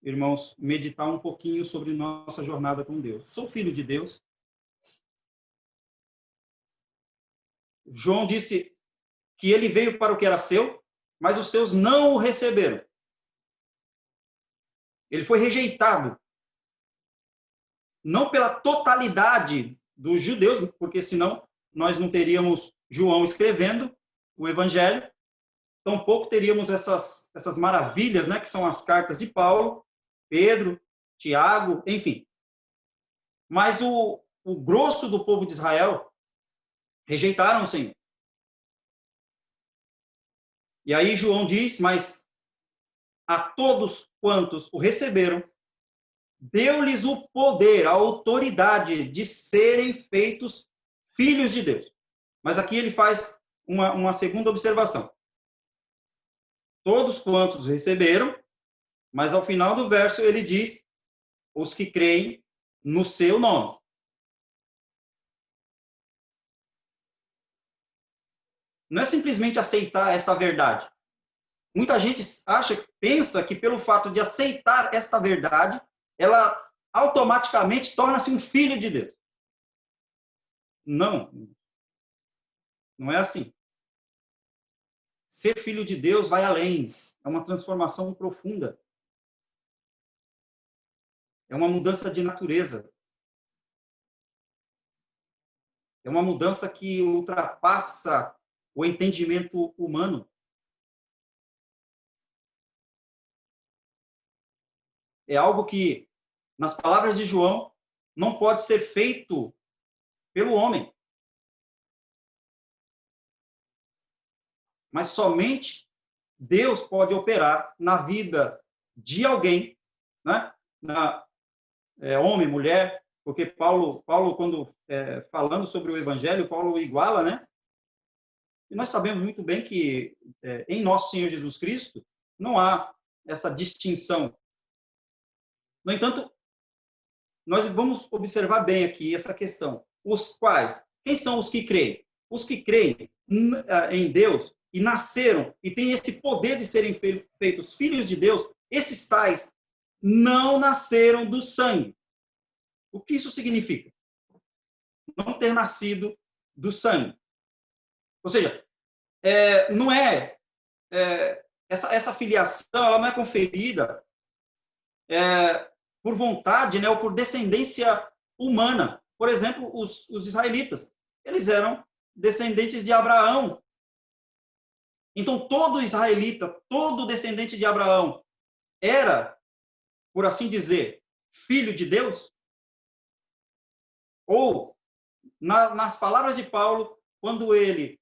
irmãos, meditar um pouquinho sobre nossa jornada com Deus. Sou filho de Deus. João disse que ele veio para o que era seu, mas os seus não o receberam. Ele foi rejeitado. Não pela totalidade dos judeus, porque senão nós não teríamos João escrevendo o evangelho, tampouco teríamos essas maravilhas, né, que são as cartas de Paulo, Pedro, Tiago, enfim. Mas o grosso do povo de Israel rejeitaram o Senhor. E aí João diz, mas a todos quantos o receberam, deu-lhes o poder, a autoridade de serem feitos filhos de Deus. Mas aqui ele faz uma segunda observação. Todos quantos receberam, mas ao final do verso ele diz, os que creem no seu nome. Não é simplesmente aceitar essa verdade. Muita gente pensa que pelo fato de aceitar esta verdade, ela automaticamente torna-se um filho de Deus. Não. Não é assim. Ser filho de Deus vai além. É uma transformação profunda. É uma mudança de natureza. É uma mudança que ultrapassa o entendimento humano. É algo que, nas palavras de João, não pode ser feito pelo homem. Mas somente Deus pode operar na vida de alguém, né? Homem, mulher, porque Paulo quando falando sobre o Evangelho, Paulo iguala, né? E nós sabemos muito bem que em nosso Senhor Jesus Cristo não há essa distinção. No entanto, nós vamos observar bem aqui essa questão. Os quais? Quem são os que creem? Os que creem em Deus e nasceram e têm esse poder de serem feitos filhos de Deus, esses tais não nasceram do sangue. O que isso significa? Não ter nascido do sangue. Ou seja, não essa filiação, ela não é conferida por vontade, né, ou por descendência humana. Por exemplo, os israelitas, eles eram descendentes de Abraão. Então, todo israelita, todo descendente de Abraão era, por assim dizer, filho de Deus? Ou, nas palavras de Paulo, quando ele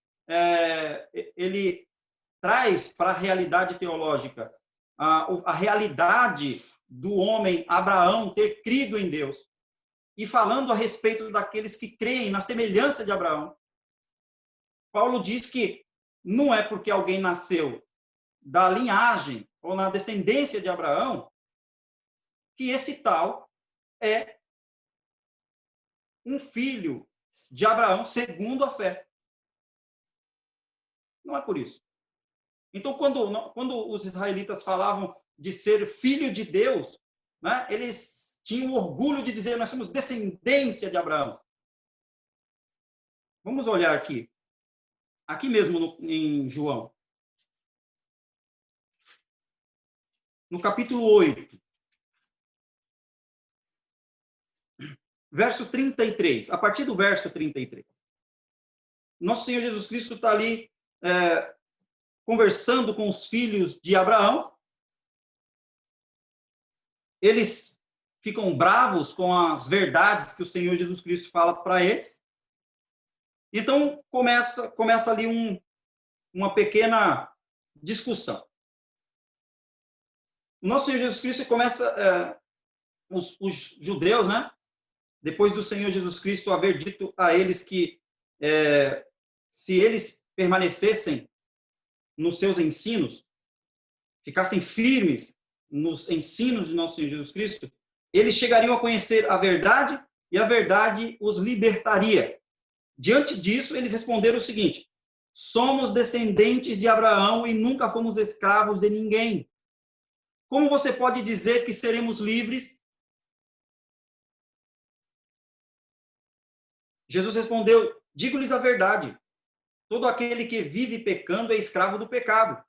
traz para a realidade teológica a realidade do homem Abraão ter crido em Deus, e falando a respeito daqueles que creem na semelhança de Abraão, Paulo diz que não é porque alguém nasceu da linhagem ou na descendência de Abraão que esse tal é um filho de Abraão segundo a fé. Não é por isso. Então, quando os israelitas falavam de ser filho de Deus, né, eles tinham orgulho de dizer, nós somos descendência de Abraão. Vamos olhar aqui. Aqui mesmo em João. No capítulo 8. Verso 33. A partir do verso 33. Nosso Senhor Jesus Cristo está ali conversando com os filhos de Abraão. Eles ficam bravos com as verdades que o Senhor Jesus Cristo fala para eles. Então, começa ali uma pequena discussão. O nosso Senhor Jesus Cristo começa, os judeus, né? Depois do Senhor Jesus Cristo haver dito a eles que se eles permanecessem nos seus ensinos, ficassem firmes nos ensinos de nosso Senhor Jesus Cristo, eles chegariam a conhecer a verdade e a verdade os libertaria. Diante disso, eles responderam o seguinte: somos descendentes de Abraão e nunca fomos escravos de ninguém. Como você pode dizer que seremos livres? Jesus respondeu: digo-lhes a verdade. Todo aquele que vive pecando é escravo do pecado.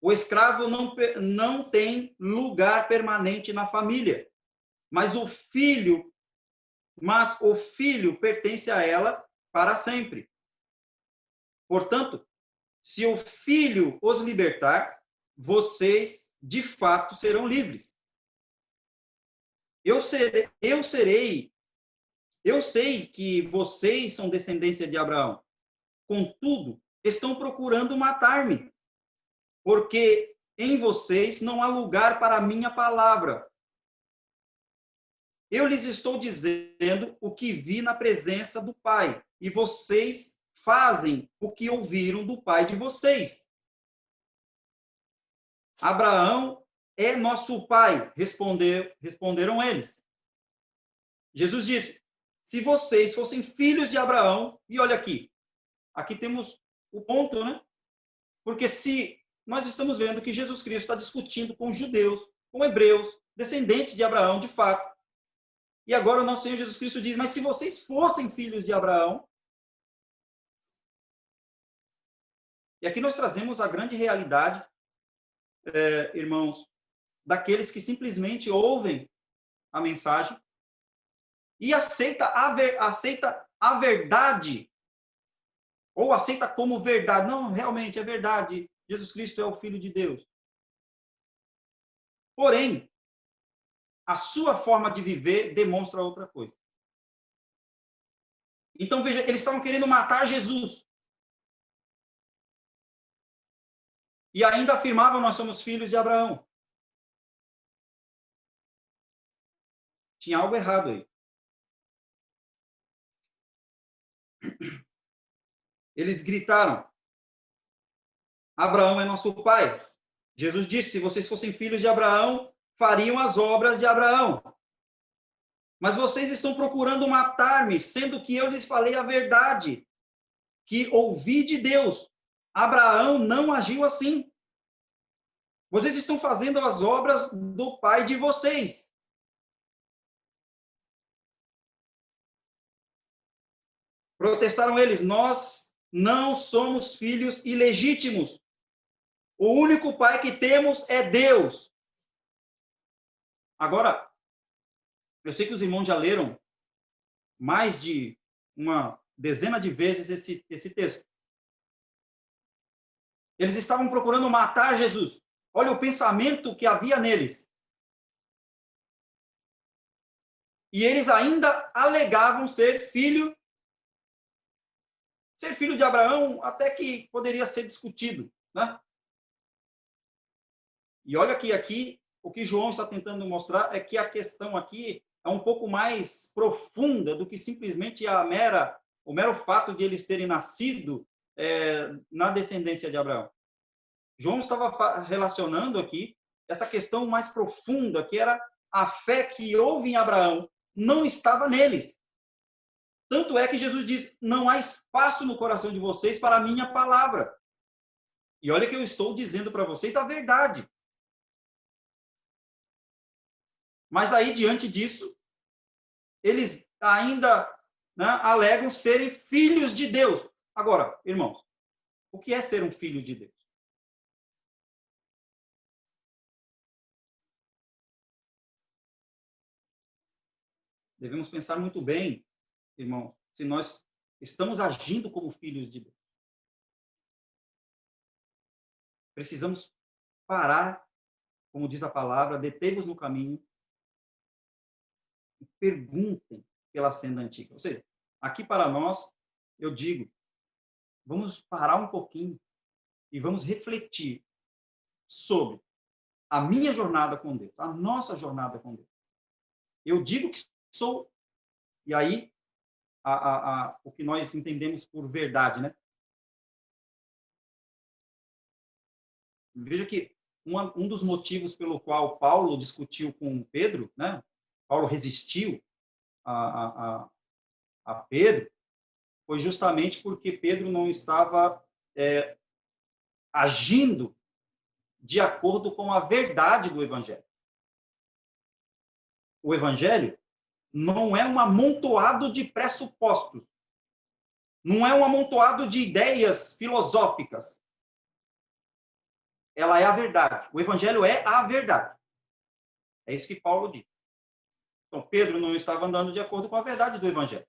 O escravo não tem lugar permanente na família, mas o filho pertence a ela para sempre. Portanto, se o filho os libertar, vocês de fato serão livres. Eu sei que vocês são descendência de Abraão. Contudo, estão procurando matar-me, porque em vocês não há lugar para a minha palavra. Eu lhes estou dizendo o que vi na presença do Pai, e vocês fazem o que ouviram do pai de vocês. Abraão é nosso pai, responderam eles. Jesus disse: se vocês fossem filhos de Abraão, e olha aqui temos o ponto, né? Porque se nós estamos vendo que Jesus Cristo está discutindo com judeus, com hebreus, descendentes de Abraão, de fato. E agora o nosso Senhor Jesus Cristo diz: mas se vocês fossem filhos de Abraão. E aqui nós trazemos a grande realidade, irmãos, daqueles que simplesmente ouvem a mensagem e aceita a verdade, ou aceita como verdade. Não, realmente é verdade, Jesus Cristo é o Filho de Deus. Porém, a sua forma de viver demonstra outra coisa. Então, veja, eles estavam querendo matar Jesus. E ainda afirmavam: nós somos filhos de Abraão. Tinha algo errado aí. Eles gritaram: Abraão é nosso pai. Jesus disse: se vocês fossem filhos de Abraão, fariam as obras de Abraão. Mas vocês estão procurando matar-me, sendo que eu lhes falei a verdade, que ouvi de Deus. Abraão não agiu assim. Vocês estão fazendo as obras do pai de vocês. Protestaram eles: nós não somos filhos ilegítimos. O único pai que temos é Deus. Agora, eu sei que os irmãos já leram mais de uma dezena de vezes esse texto. Eles estavam procurando matar Jesus. Olha o pensamento que havia neles. E eles ainda alegavam ser filho de Abraão, até que poderia ser discutido, né? E olha que aqui, o que João está tentando mostrar é que a questão aqui é um pouco mais profunda do que simplesmente o mero fato de eles terem nascido na descendência de Abraão. João estava relacionando aqui essa questão mais profunda, que era a fé que houve em Abraão, não estava neles. Tanto é que Jesus diz: não há espaço no coração de vocês para a minha palavra. E olha que eu estou dizendo para vocês a verdade. Mas aí, diante disso, eles ainda, né, alegam serem filhos de Deus. Agora, irmãos, o que é ser um filho de Deus? Devemos pensar muito bem, irmão, se nós estamos agindo como filhos de Deus. Precisamos parar, como diz a palavra, detê-los no caminho e perguntem pela senda antiga. Ou seja, aqui para nós, eu digo, vamos parar um pouquinho e vamos refletir sobre a minha jornada com Deus, a nossa jornada com Deus. Eu digo que sou, e aí o que nós entendemos por verdade, né? Veja que um dos motivos pelo qual Paulo discutiu com Pedro, né? Paulo resistiu a Pedro, foi justamente porque Pedro não estava agindo de acordo com a verdade do Evangelho. O Evangelho não é um amontoado de pressupostos, não é um amontoado de ideias filosóficas. Ela é a verdade. O Evangelho é a verdade. É isso que Paulo diz. Então, Pedro não estava andando de acordo com a verdade do Evangelho.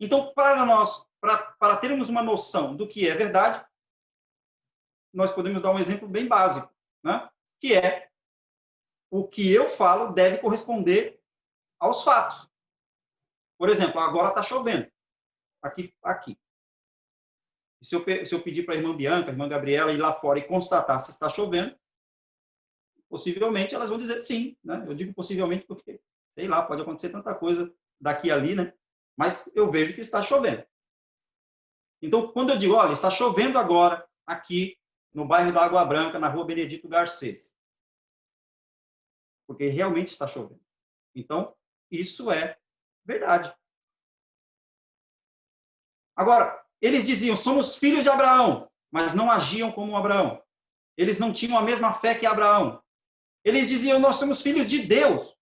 Então, para termos uma noção do que é verdade, nós podemos dar um exemplo bem básico, né? Que é o que eu falo deve corresponder aos fatos. Por exemplo, agora está chovendo. Aqui. Se eu pedir para a irmã Bianca, a irmã Gabriela ir lá fora e constatar se está chovendo, possivelmente elas vão dizer sim, né? Eu digo possivelmente porque, sei lá, pode acontecer tanta coisa daqui e ali, né? Mas eu vejo que está chovendo. Então, quando eu digo, olha, está chovendo agora aqui no bairro da Água Branca, na rua Benedito Garcês. Porque realmente está chovendo. Então, isso é verdade. Agora, eles diziam, somos filhos de Abraão, mas não agiam como Abraão. Eles não tinham a mesma fé que Abraão. Eles diziam, nós somos filhos de Deus,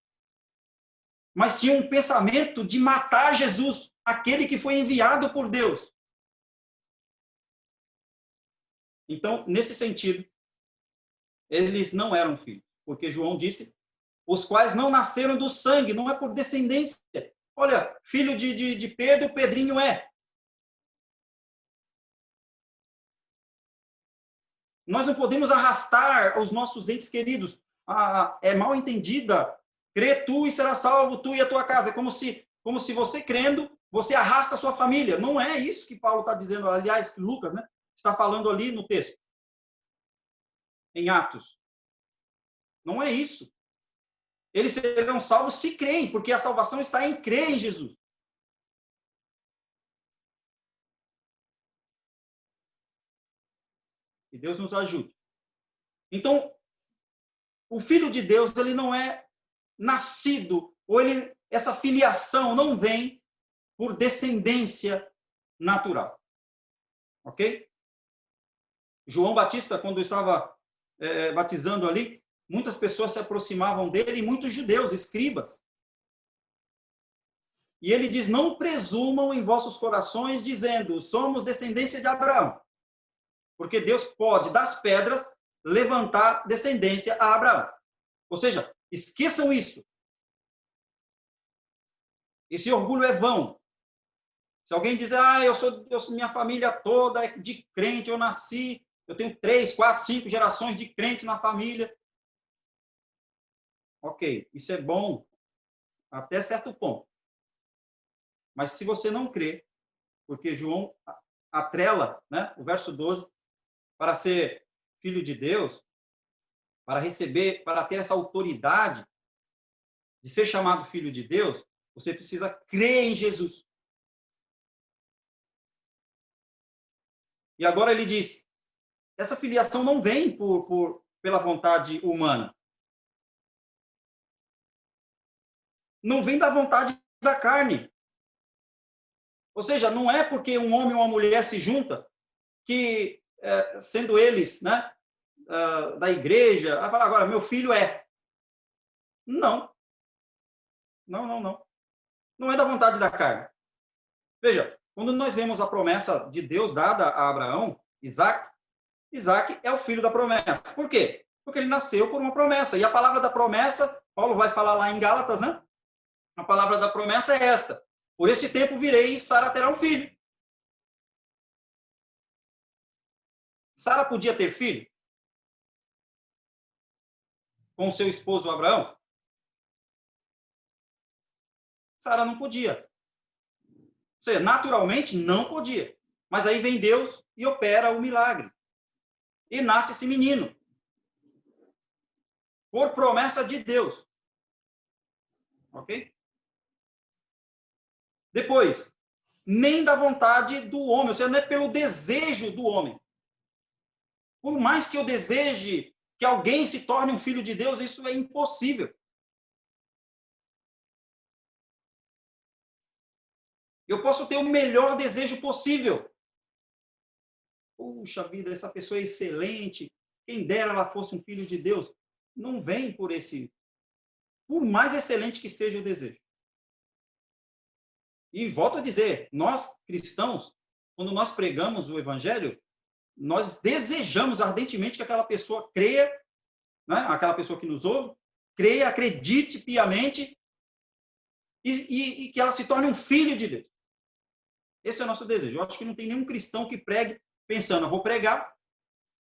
mas tinham um pensamento de matar Jesus, aquele que foi enviado por Deus. Então, nesse sentido, eles não eram filhos, porque João disse, os quais não nasceram do sangue, não é por descendência. Olha, filho de Pedro, Pedrinho é. Nós não podemos arrastar os nossos entes queridos. É mal entendida. Crê tu e será salvo, tu e a tua casa. É como se você crendo, você arrasta a sua família. Não é isso que Paulo está dizendo. Aliás, que Lucas, né, está falando ali no texto. Em Atos. Não é isso. Eles serão salvos se creem, porque a salvação está em crer em Jesus. Que Deus nos ajude. Então, o Filho de Deus, ele não é nascido, ou essa filiação não vem por descendência natural. Ok? João Batista, quando estava batizando ali, muitas pessoas se aproximavam dele, e muitos judeus, escribas. E ele diz, não presumam em vossos corações, dizendo, somos descendência de Abraão. Porque Deus pode, das pedras, levantar descendência a Abraão. Ou seja, esqueçam isso. Esse orgulho é vão. Se alguém dizer, minha família toda é de crente, eu nasci, eu tenho 3, 4, 5 gerações de crente na família. Ok, isso é bom até certo ponto. Mas se você não crê, porque João atrela, né, o verso 12, para ser filho de Deus, para receber, para ter essa autoridade de ser chamado filho de Deus, você precisa crer em Jesus. E agora ele diz, essa filiação não vem pela vontade humana. Não vem da vontade da carne. Ou seja, não é porque um homem ou uma mulher se junta que sendo eles, né, da igreja, vai falar agora, meu filho é. Não. Não é da vontade da carne. Veja, quando nós vemos a promessa de Deus dada a Abraão, Isaac é o filho da promessa. Por quê? Porque ele nasceu por uma promessa. E a palavra da promessa, Paulo vai falar lá em Gálatas, né? A palavra da promessa é esta: por esse tempo virei e Sara terá um filho. Sara podia ter filho com seu esposo Abraão? Sara não podia. Ou seja, naturalmente não podia. Mas aí vem Deus e opera o milagre. E nasce esse menino. Por promessa de Deus. Ok? Depois, nem da vontade do homem. Ou seja, não é pelo desejo do homem. Por mais que eu deseje que alguém se torne um filho de Deus, isso é impossível. Eu posso ter o melhor desejo possível. Puxa vida, essa pessoa é excelente. Quem dera ela fosse um filho de Deus. Não vem por mais excelente que seja o desejo. E volto a dizer, nós cristãos, quando nós pregamos o evangelho, nós desejamos ardentemente que aquela pessoa creia, né? Aquela pessoa que nos ouve, creia, acredite piamente e que ela se torne um filho de Deus. Esse é o nosso desejo. Eu acho que não tem nenhum cristão que pregue pensando, eu vou pregar,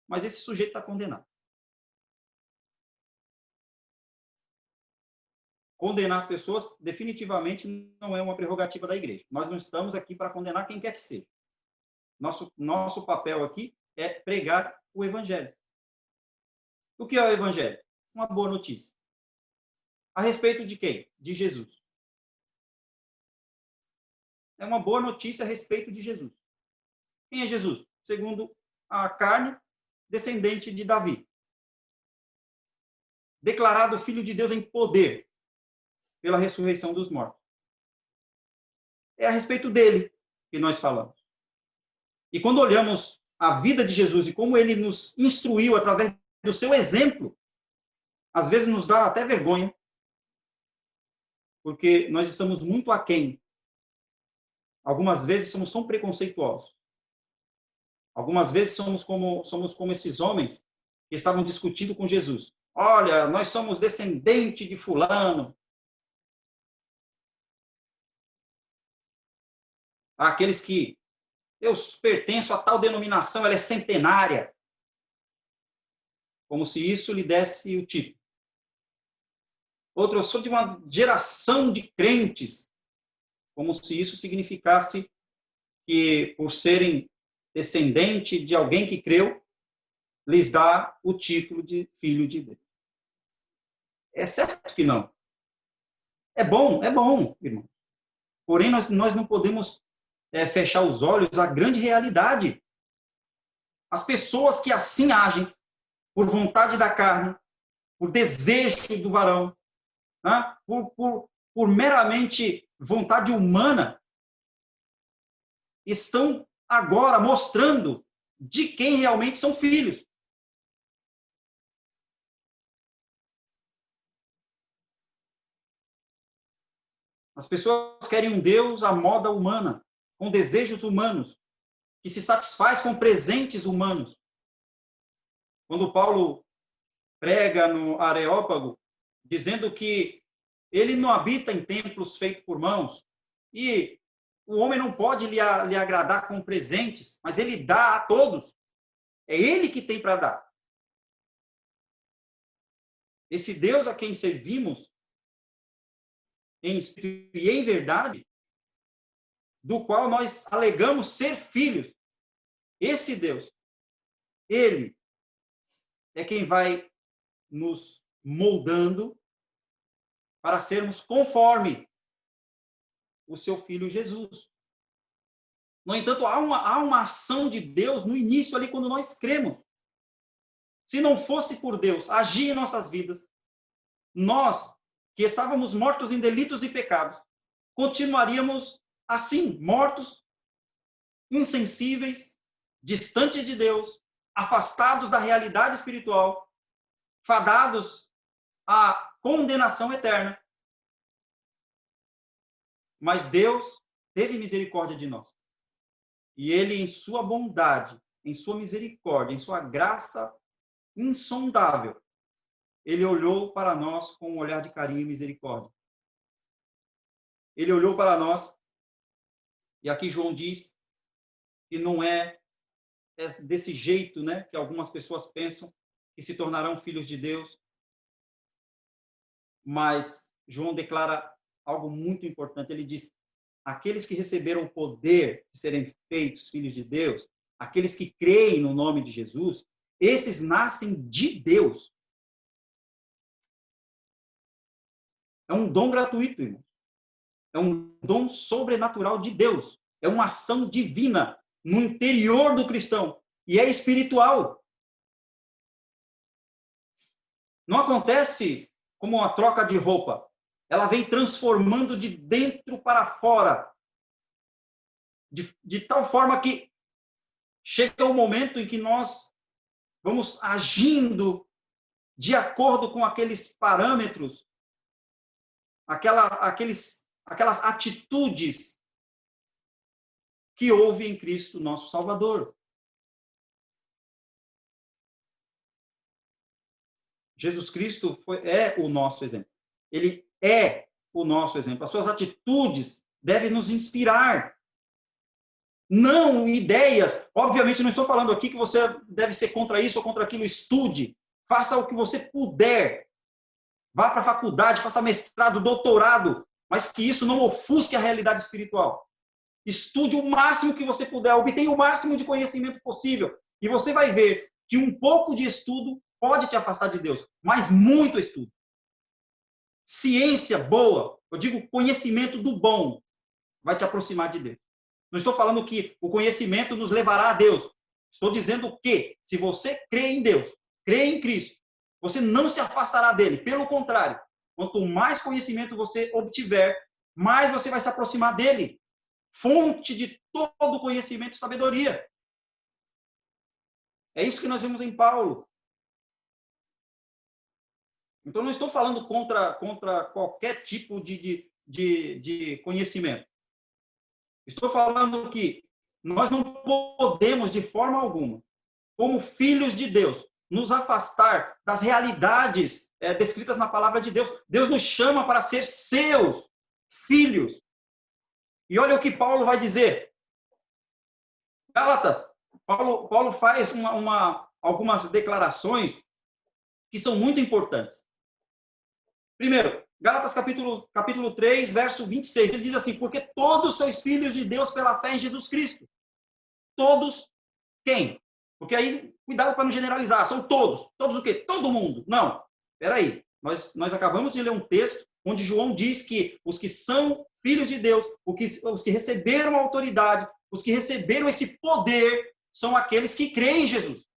mas esse sujeito está condenado. Condenar as pessoas definitivamente não é uma prerrogativa da igreja. Nós não estamos aqui para condenar quem quer que seja. Nosso papel aqui é pregar o evangelho. O que é o evangelho? Uma boa notícia. A respeito de quem? De Jesus. É uma boa notícia a respeito de Jesus. Quem é Jesus? Segundo a carne, descendente de Davi. Declarado filho de Deus em poder pela ressurreição dos mortos. É a respeito dele que nós falamos. E quando olhamos a vida de Jesus e como ele nos instruiu através do seu exemplo, às vezes nos dá até vergonha, porque nós estamos muito aquém. Algumas vezes somos tão preconceituosos. Algumas vezes somos como esses homens que estavam discutindo com Jesus. Olha, nós somos descendente de fulano. Aqueles que eu pertenço a tal denominação, ela é centenária. Como se isso lhe desse o título. Outro, eu sou de uma geração de crentes. Como se isso significasse que, por serem descendente de alguém que creu, lhes dá o título de filho de Deus. É certo que não. É bom, irmão. Porém, nós não podemos fechar os olhos à grande realidade. As pessoas que assim agem, por vontade da carne, por desejo do varão, né? por meramente vontade humana, estão agora mostrando de quem realmente são filhos. As pessoas querem um Deus à moda humana, com desejos humanos, que se satisfaz com presentes humanos. Quando Paulo prega no Areópago, dizendo que ele não habita em templos feitos por mãos, e o homem não pode lhe agradar com presentes, mas ele dá a todos. É ele que tem para dar. Esse Deus a quem servimos, em espírito e em verdade, do qual nós alegamos ser filhos, esse Deus, ele é quem vai nos moldando para sermos conforme o seu Filho Jesus. No entanto, há uma ação de Deus no início ali, quando nós cremos. Se não fosse por Deus agir em nossas vidas, nós, que estávamos mortos em delitos e pecados, continuaríamos assim, mortos, insensíveis, distantes de Deus, afastados da realidade espiritual, fadados à condenação eterna. Mas Deus teve misericórdia de nós. E Ele, em sua bondade, em sua misericórdia, em sua graça insondável, Ele olhou para nós com um olhar de carinho e misericórdia. Ele olhou para nós, e aqui João diz que não é desse jeito, né, que algumas pessoas pensam que se tornarão filhos de Deus. Mas João declara algo muito importante. Ele diz: aqueles que receberam o poder de serem feitos filhos de Deus, aqueles que creem no nome de Jesus, esses nascem de Deus. É um dom gratuito, irmão. É um dom sobrenatural de Deus. É uma ação divina no interior do cristão. E é espiritual. Não acontece como uma troca de roupa. Ela vem transformando de dentro para fora. De tal forma que chega o momento em que nós vamos agindo de acordo com aqueles parâmetros, aquelas atitudes que houve em Cristo, nosso Salvador. Jesus Cristo é o nosso exemplo. Ele é o nosso exemplo. As suas atitudes devem nos inspirar. Não ideias. Obviamente, não estou falando aqui que você deve ser contra isso ou contra aquilo. Estude. Faça o que você puder. Vá para a faculdade, faça mestrado, doutorado. Mas que isso não ofusque a realidade espiritual. Estude o máximo que você puder. Obtenha o máximo de conhecimento possível. E você vai ver que um pouco de estudo pode te afastar de Deus. Mas muito estudo. Ciência boa, eu digo conhecimento do bom, vai te aproximar de Deus. Não estou falando que o conhecimento nos levará a Deus. Estou dizendo que, se você crê em Deus, crê em Cristo, você não se afastará dele. Pelo contrário, quanto mais conhecimento você obtiver, mais você vai se aproximar dele. Fonte de todo conhecimento e sabedoria. É isso que nós vemos em Paulo. Então, não estou falando contra qualquer tipo de conhecimento. Estou falando que nós não podemos, de forma alguma, como filhos de Deus, nos afastar das realidades descritas na palavra de Deus. Deus nos chama para ser seus filhos. E olha o que Paulo vai dizer. Gálatas, Paulo faz algumas declarações que são muito importantes. Primeiro, Gálatas capítulo 3, verso 26, ele diz assim: porque todos sois filhos de Deus pela fé em Jesus Cristo. Todos quem? Porque aí, cuidado para não generalizar, são todos. Todos o quê? Todo mundo. Não, espera aí. Nós acabamos de ler um texto onde João diz que os que são filhos de Deus, os que receberam a autoridade, os que receberam esse poder, são aqueles que creem em Jesus.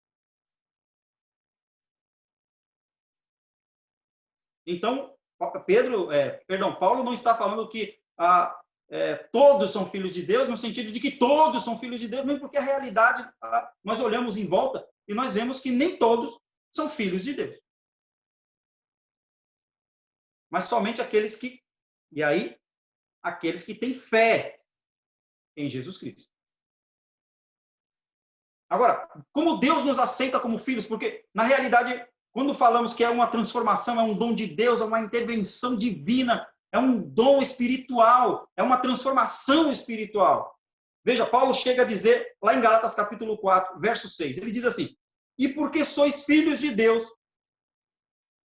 Então, Paulo não está falando que todos são filhos de Deus, no sentido de que todos são filhos de Deus, nem porque a realidade, nós olhamos em volta e nós vemos que nem todos são filhos de Deus. Mas somente aqueles que têm fé em Jesus Cristo. Agora, como Deus nos aceita como filhos? Porque, na realidade, quando falamos que é uma transformação, é um dom de Deus, é uma intervenção divina, é um dom espiritual, é uma transformação espiritual. Veja, Paulo chega a dizer, lá em Gálatas capítulo 4, verso 6, ele diz assim: e porque sois filhos de Deus,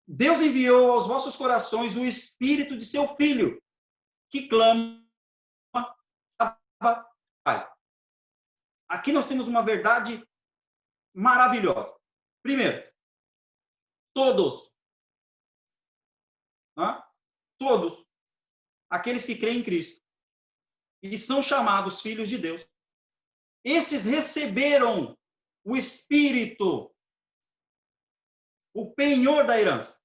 Deus enviou aos vossos corações o Espírito de seu Filho, que clama, Abba, Pai. Aqui nós temos uma verdade maravilhosa. Primeiro, todos, aqueles que creem em Cristo e são chamados filhos de Deus, esses receberam o Espírito, o penhor da herança.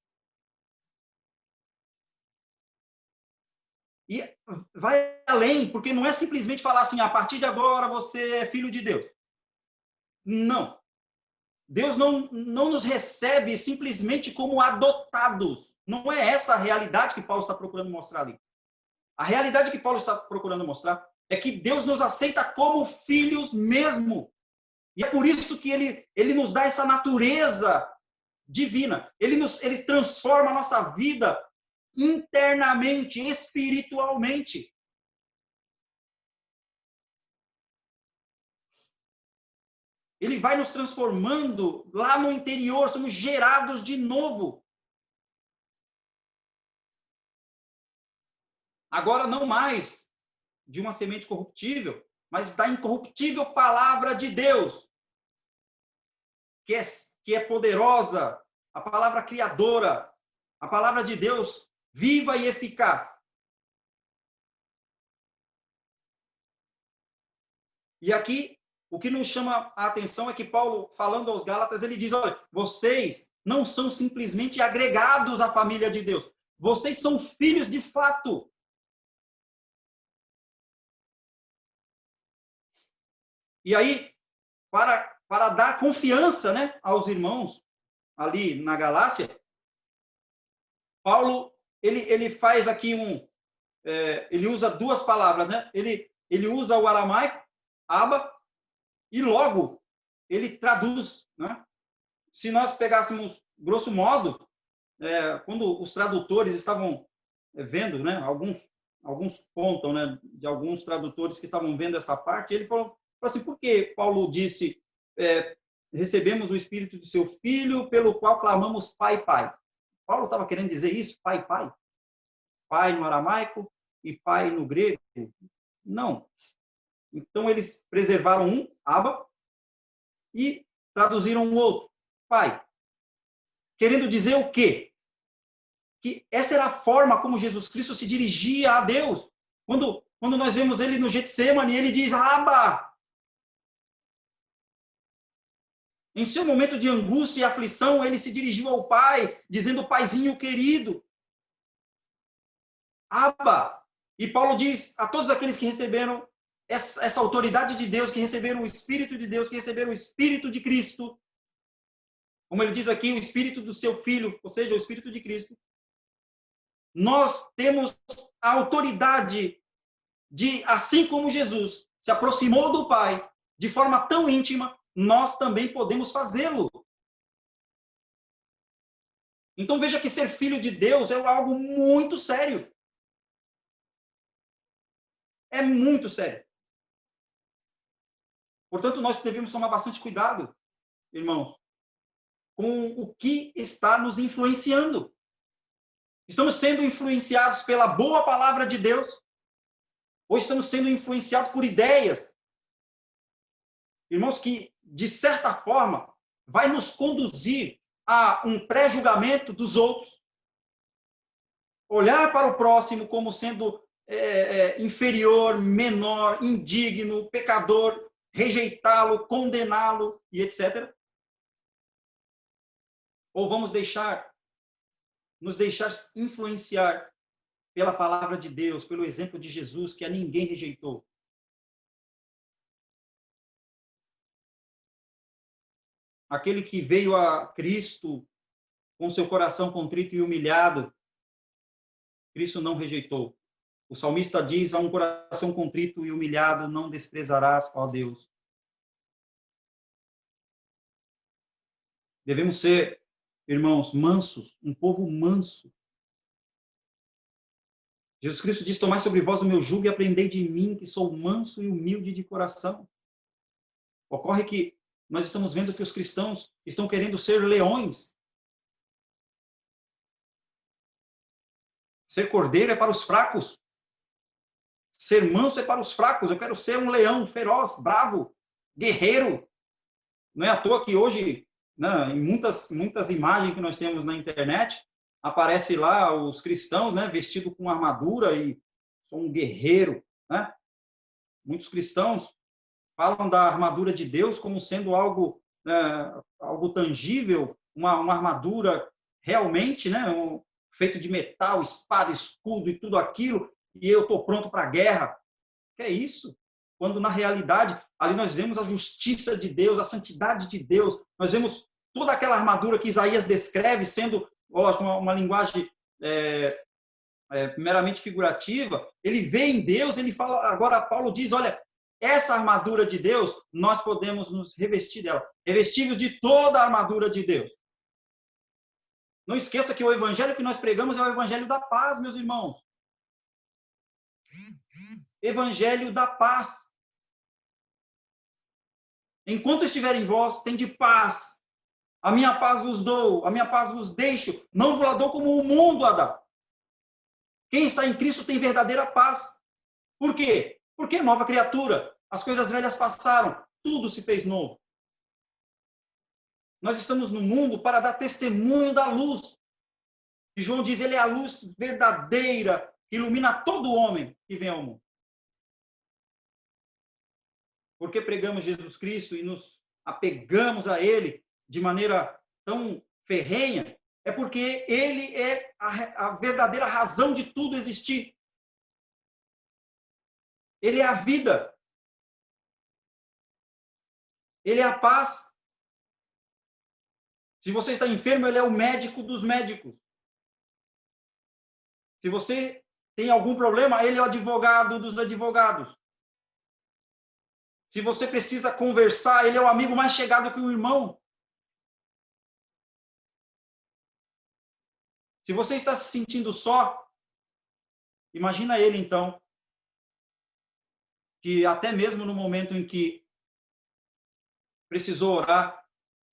E vai além, porque não é simplesmente falar assim: a partir de agora você é filho de Deus. Não. Deus não nos recebe simplesmente como adotados. Não é essa a realidade que Paulo está procurando mostrar ali. A realidade que Paulo está procurando mostrar é que Deus nos aceita como filhos mesmo. E é por isso que ele nos dá essa natureza divina. Ele transforma a nossa vida internamente, espiritualmente. Ele vai nos transformando lá no interior, somos gerados de novo. Agora não mais de uma semente corruptível, mas da incorruptível palavra de Deus, que é poderosa, a palavra criadora, a palavra de Deus viva e eficaz. E aqui, o que nos chama a atenção é que Paulo, falando aos Gálatas, ele diz, olha, vocês não são simplesmente agregados à família de Deus, vocês são filhos de fato. E aí, para dar confiança, né, aos irmãos ali na Galácia, Paulo, ele faz aqui ele usa duas palavras, né? Ele usa o aramaico, Abba, e logo ele traduz, né? Se nós pegássemos, grosso modo, quando os tradutores estavam vendo, né, alguns contam, né, de alguns tradutores que estavam vendo essa parte, ele falou assim, por que Paulo disse, recebemos o Espírito de seu Filho, pelo qual clamamos Pai, Pai. Paulo estava querendo dizer isso, Pai, Pai. Pai no aramaico e Pai no grego. Não. Então, eles preservaram um, Abba, e traduziram o outro, Pai. Querendo dizer o quê? Que essa era a forma como Jesus Cristo se dirigia a Deus. Quando nós vemos ele no Getsemane, ele diz, Abba. Em seu momento de angústia e aflição, ele se dirigiu ao Pai, dizendo, Paizinho querido. Abba. E Paulo diz a todos aqueles que receberam essa autoridade de Deus, que receberam o Espírito de Deus, que receberam o Espírito de Cristo, como ele diz aqui, o Espírito do seu Filho, ou seja, o Espírito de Cristo, nós temos a autoridade de, assim como Jesus se aproximou do Pai de forma tão íntima, nós também podemos fazê-lo. Então veja que ser filho de Deus é algo muito sério. É muito sério. Portanto, nós devemos tomar bastante cuidado, irmãos, com o que está nos influenciando. Estamos sendo influenciados pela boa palavra de Deus? Ou estamos sendo influenciados por ideias, irmãos, que, de certa forma, vai nos conduzir a um pré-julgamento dos outros? Olhar para o próximo como sendo inferior, menor, indigno, pecador, rejeitá-lo, condená-lo e etc. Ou vamos nos deixar influenciar pela palavra de Deus, pelo exemplo de Jesus, que a ninguém rejeitou? Aquele que veio a Cristo com seu coração contrito e humilhado, Cristo não rejeitou. O salmista diz, a um coração contrito e humilhado não desprezarás, ó Deus. Devemos ser, irmãos, mansos, um povo manso. Jesus Cristo diz, tomai sobre vós o meu jugo e aprendei de mim, que sou manso e humilde de coração. Ocorre que nós estamos vendo que os cristãos estão querendo ser leões. Ser cordeiro é para os fracos. Ser manso é para os fracos. Eu quero ser um leão feroz, bravo, guerreiro. Não é à toa que hoje, né, em muitas imagens que nós temos na internet, aparece lá os cristãos, né, vestidos com armadura e sou um guerreiro, né? Muitos cristãos falam da armadura de Deus como sendo algo tangível, uma armadura realmente, né, feito de metal, espada, escudo e tudo aquilo, e eu estou pronto para a guerra. Que é isso? quando na realidade ali nós vemos a justiça de Deus, a santidade de Deus, nós vemos toda aquela armadura que Isaías descreve sendo, lógico, uma linguagem meramente figurativa. Ele vê em Deus, ele fala, agora Paulo diz, olha, essa armadura de Deus, nós podemos nos revestir dela, revestivos de toda a armadura de Deus. Não esqueça que o evangelho que nós pregamos é o evangelho da paz, meus irmãos. Evangelho da paz. Enquanto estiver em vós, tende paz. A minha paz vos dou, a minha paz vos deixo. Não vos a dou como o mundo a dá. Quem está em Cristo tem verdadeira paz. Por quê? Porque é nova criatura. As coisas velhas passaram, tudo se fez novo. Nós estamos no mundo para dar testemunho da luz. E João diz, ele é a luz verdadeira que ilumina todo homem que vem ao mundo. Porque pregamos Jesus Cristo e nos apegamos a ele de maneira tão ferrenha, é porque ele é a verdadeira razão de tudo existir. Ele é a vida. Ele é a paz. Se você está enfermo, ele é o médico dos médicos. Se você tem algum problema, ele é o advogado dos advogados. Se você precisa conversar, ele é o amigo mais chegado que um irmão. Se você está se sentindo só, imagina ele então, que até mesmo no momento em que precisou orar,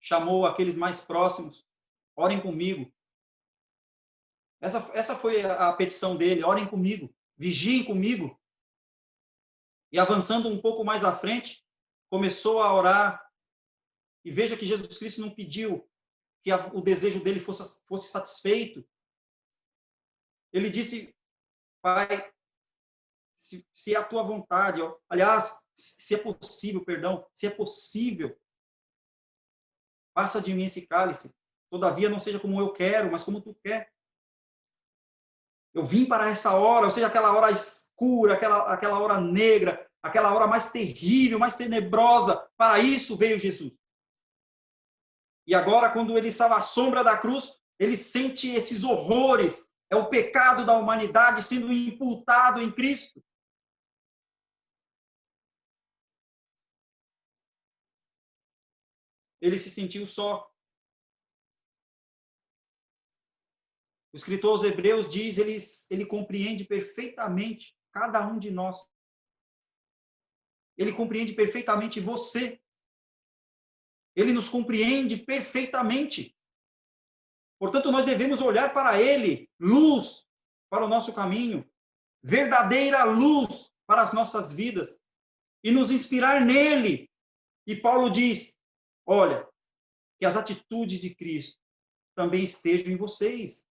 chamou aqueles mais próximos, orem comigo. Essa foi a petição dele, orem comigo, vigiem comigo. E avançando um pouco mais à frente, começou a orar. E veja que Jesus Cristo não pediu que o desejo dele fosse satisfeito. Ele disse, Pai, se é a tua vontade, aliás, se é possível, se é possível, passa de mim esse cálice. Todavia não seja como eu quero, mas como tu quer. Eu vim para essa hora, ou seja, aquela hora escura, aquela hora negra, aquela hora mais terrível, mais tenebrosa. Para isso veio Jesus. E agora, quando ele estava à sombra da cruz, ele sente esses horrores. É o pecado da humanidade sendo imputado em Cristo. Ele se sentiu só. O escritor aos Hebreus diz, ele compreende perfeitamente cada um de nós. Ele compreende perfeitamente você. Ele nos compreende perfeitamente. Portanto, nós devemos olhar para ele, luz para o nosso caminho, verdadeira luz para as nossas vidas, e nos inspirar nele. E Paulo diz, olha, que as atitudes de Cristo também estejam em vocês.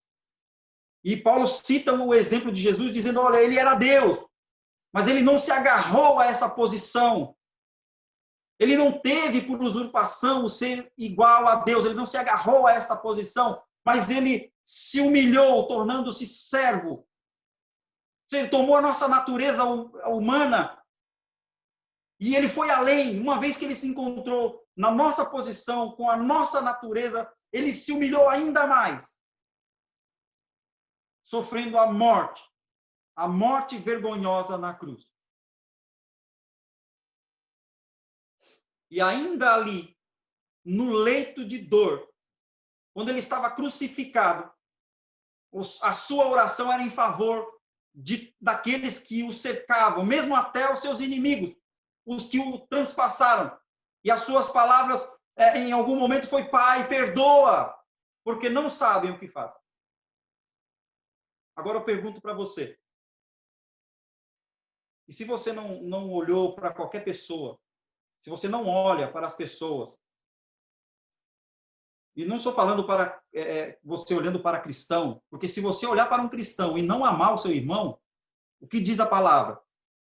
E Paulo cita o exemplo de Jesus, dizendo, olha, ele era Deus, mas ele não se agarrou a essa posição. Ele não teve por usurpação o ser igual a Deus, ele não se agarrou a essa posição, mas ele se humilhou, tornando-se servo. Ele tomou a nossa natureza humana e ele foi além. Uma vez que ele se encontrou na nossa posição, com a nossa natureza, ele se humilhou ainda mais, sofrendo a morte vergonhosa na cruz. E ainda ali, no leito de dor, quando ele estava crucificado, a sua oração era em favor daqueles que o cercavam, mesmo até os seus inimigos, os que o transpassaram. E as suas palavras, em algum momento, foi, Pai, perdoa, porque não sabem o que fazem. Agora eu pergunto para você, e se você não olhou para qualquer pessoa, se você não olha para as pessoas, e não estou falando para você olhando para cristão, porque se você olhar para um cristão e não amar o seu irmão, o que diz a palavra?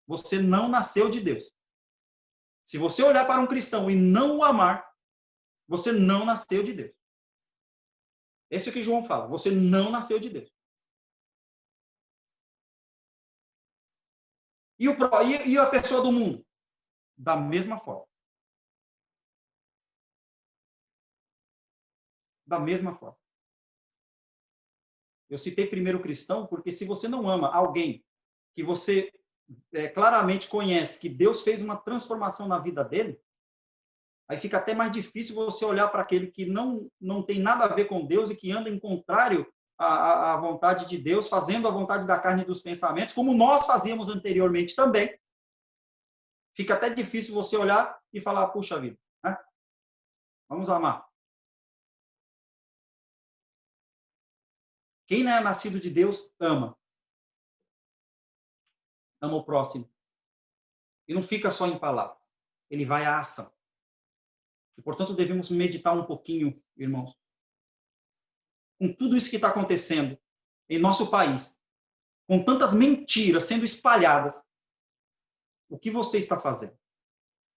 Você não nasceu de Deus. Se você olhar para um cristão e não o amar, você não nasceu de Deus. Esse é o que João fala, você não nasceu de Deus. E a pessoa do mundo? da mesma forma. Da mesma forma. Eu citei primeiro cristão, porque se você não ama alguém que você claramente conhece, que Deus fez uma transformação na vida dele, aí fica até mais difícil você olhar para aquele que não tem nada a ver com Deus e que anda em contrário à vontade de Deus, fazendo a vontade da carne e dos pensamentos, como nós fazíamos anteriormente também. Fica até difícil você olhar e falar, puxa vida, né? Vamos amar. Quem não é nascido de Deus, ama. Ama o próximo. E não fica só em palavras. Ele vai à ação. E, portanto, devemos meditar um pouquinho, irmãos, com tudo isso que está acontecendo em nosso país, com tantas mentiras sendo espalhadas, o que você está fazendo?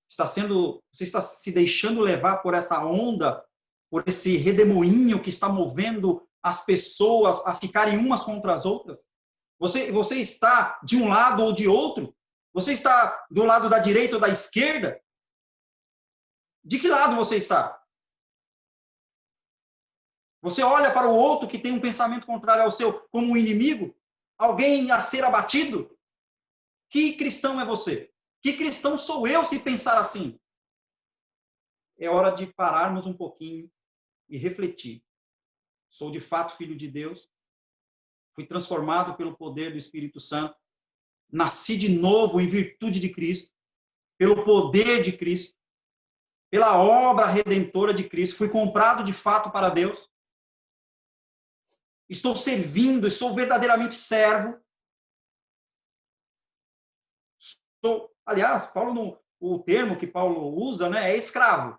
Você está se deixando levar por essa onda, por esse redemoinho que está movendo as pessoas a ficarem umas contra as outras? Você está de um lado ou de outro? Você está do lado da direita ou da esquerda? De que lado você está? Você olha para o outro que tem um pensamento contrário ao seu como um inimigo? Alguém a ser abatido? Que cristão é você? Que cristão sou eu se pensar assim? É hora de pararmos um pouquinho e refletir. Sou de fato filho de Deus? Fui transformado pelo poder do Espírito Santo? Nasci de novo em virtude de Cristo? Pelo poder de Cristo? Pela obra redentora de Cristo? Fui comprado de fato para Deus? Estou servindo, sou verdadeiramente servo? Aliás, o termo que Paulo usa, né, é escravo.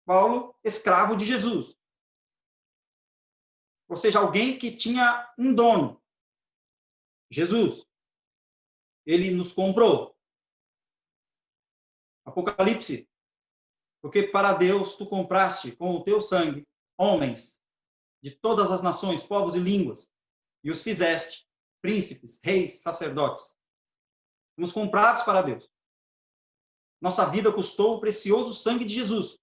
Paulo, escravo de Jesus. Ou seja, alguém que tinha um dono. Jesus. Ele nos comprou. Apocalipse. Porque para Deus tu compraste com o teu sangue homens de todas as nações, povos e línguas, e os fizeste príncipes, reis, sacerdotes. Fomos comprados para Deus. Nossa vida custou o precioso sangue de Jesus.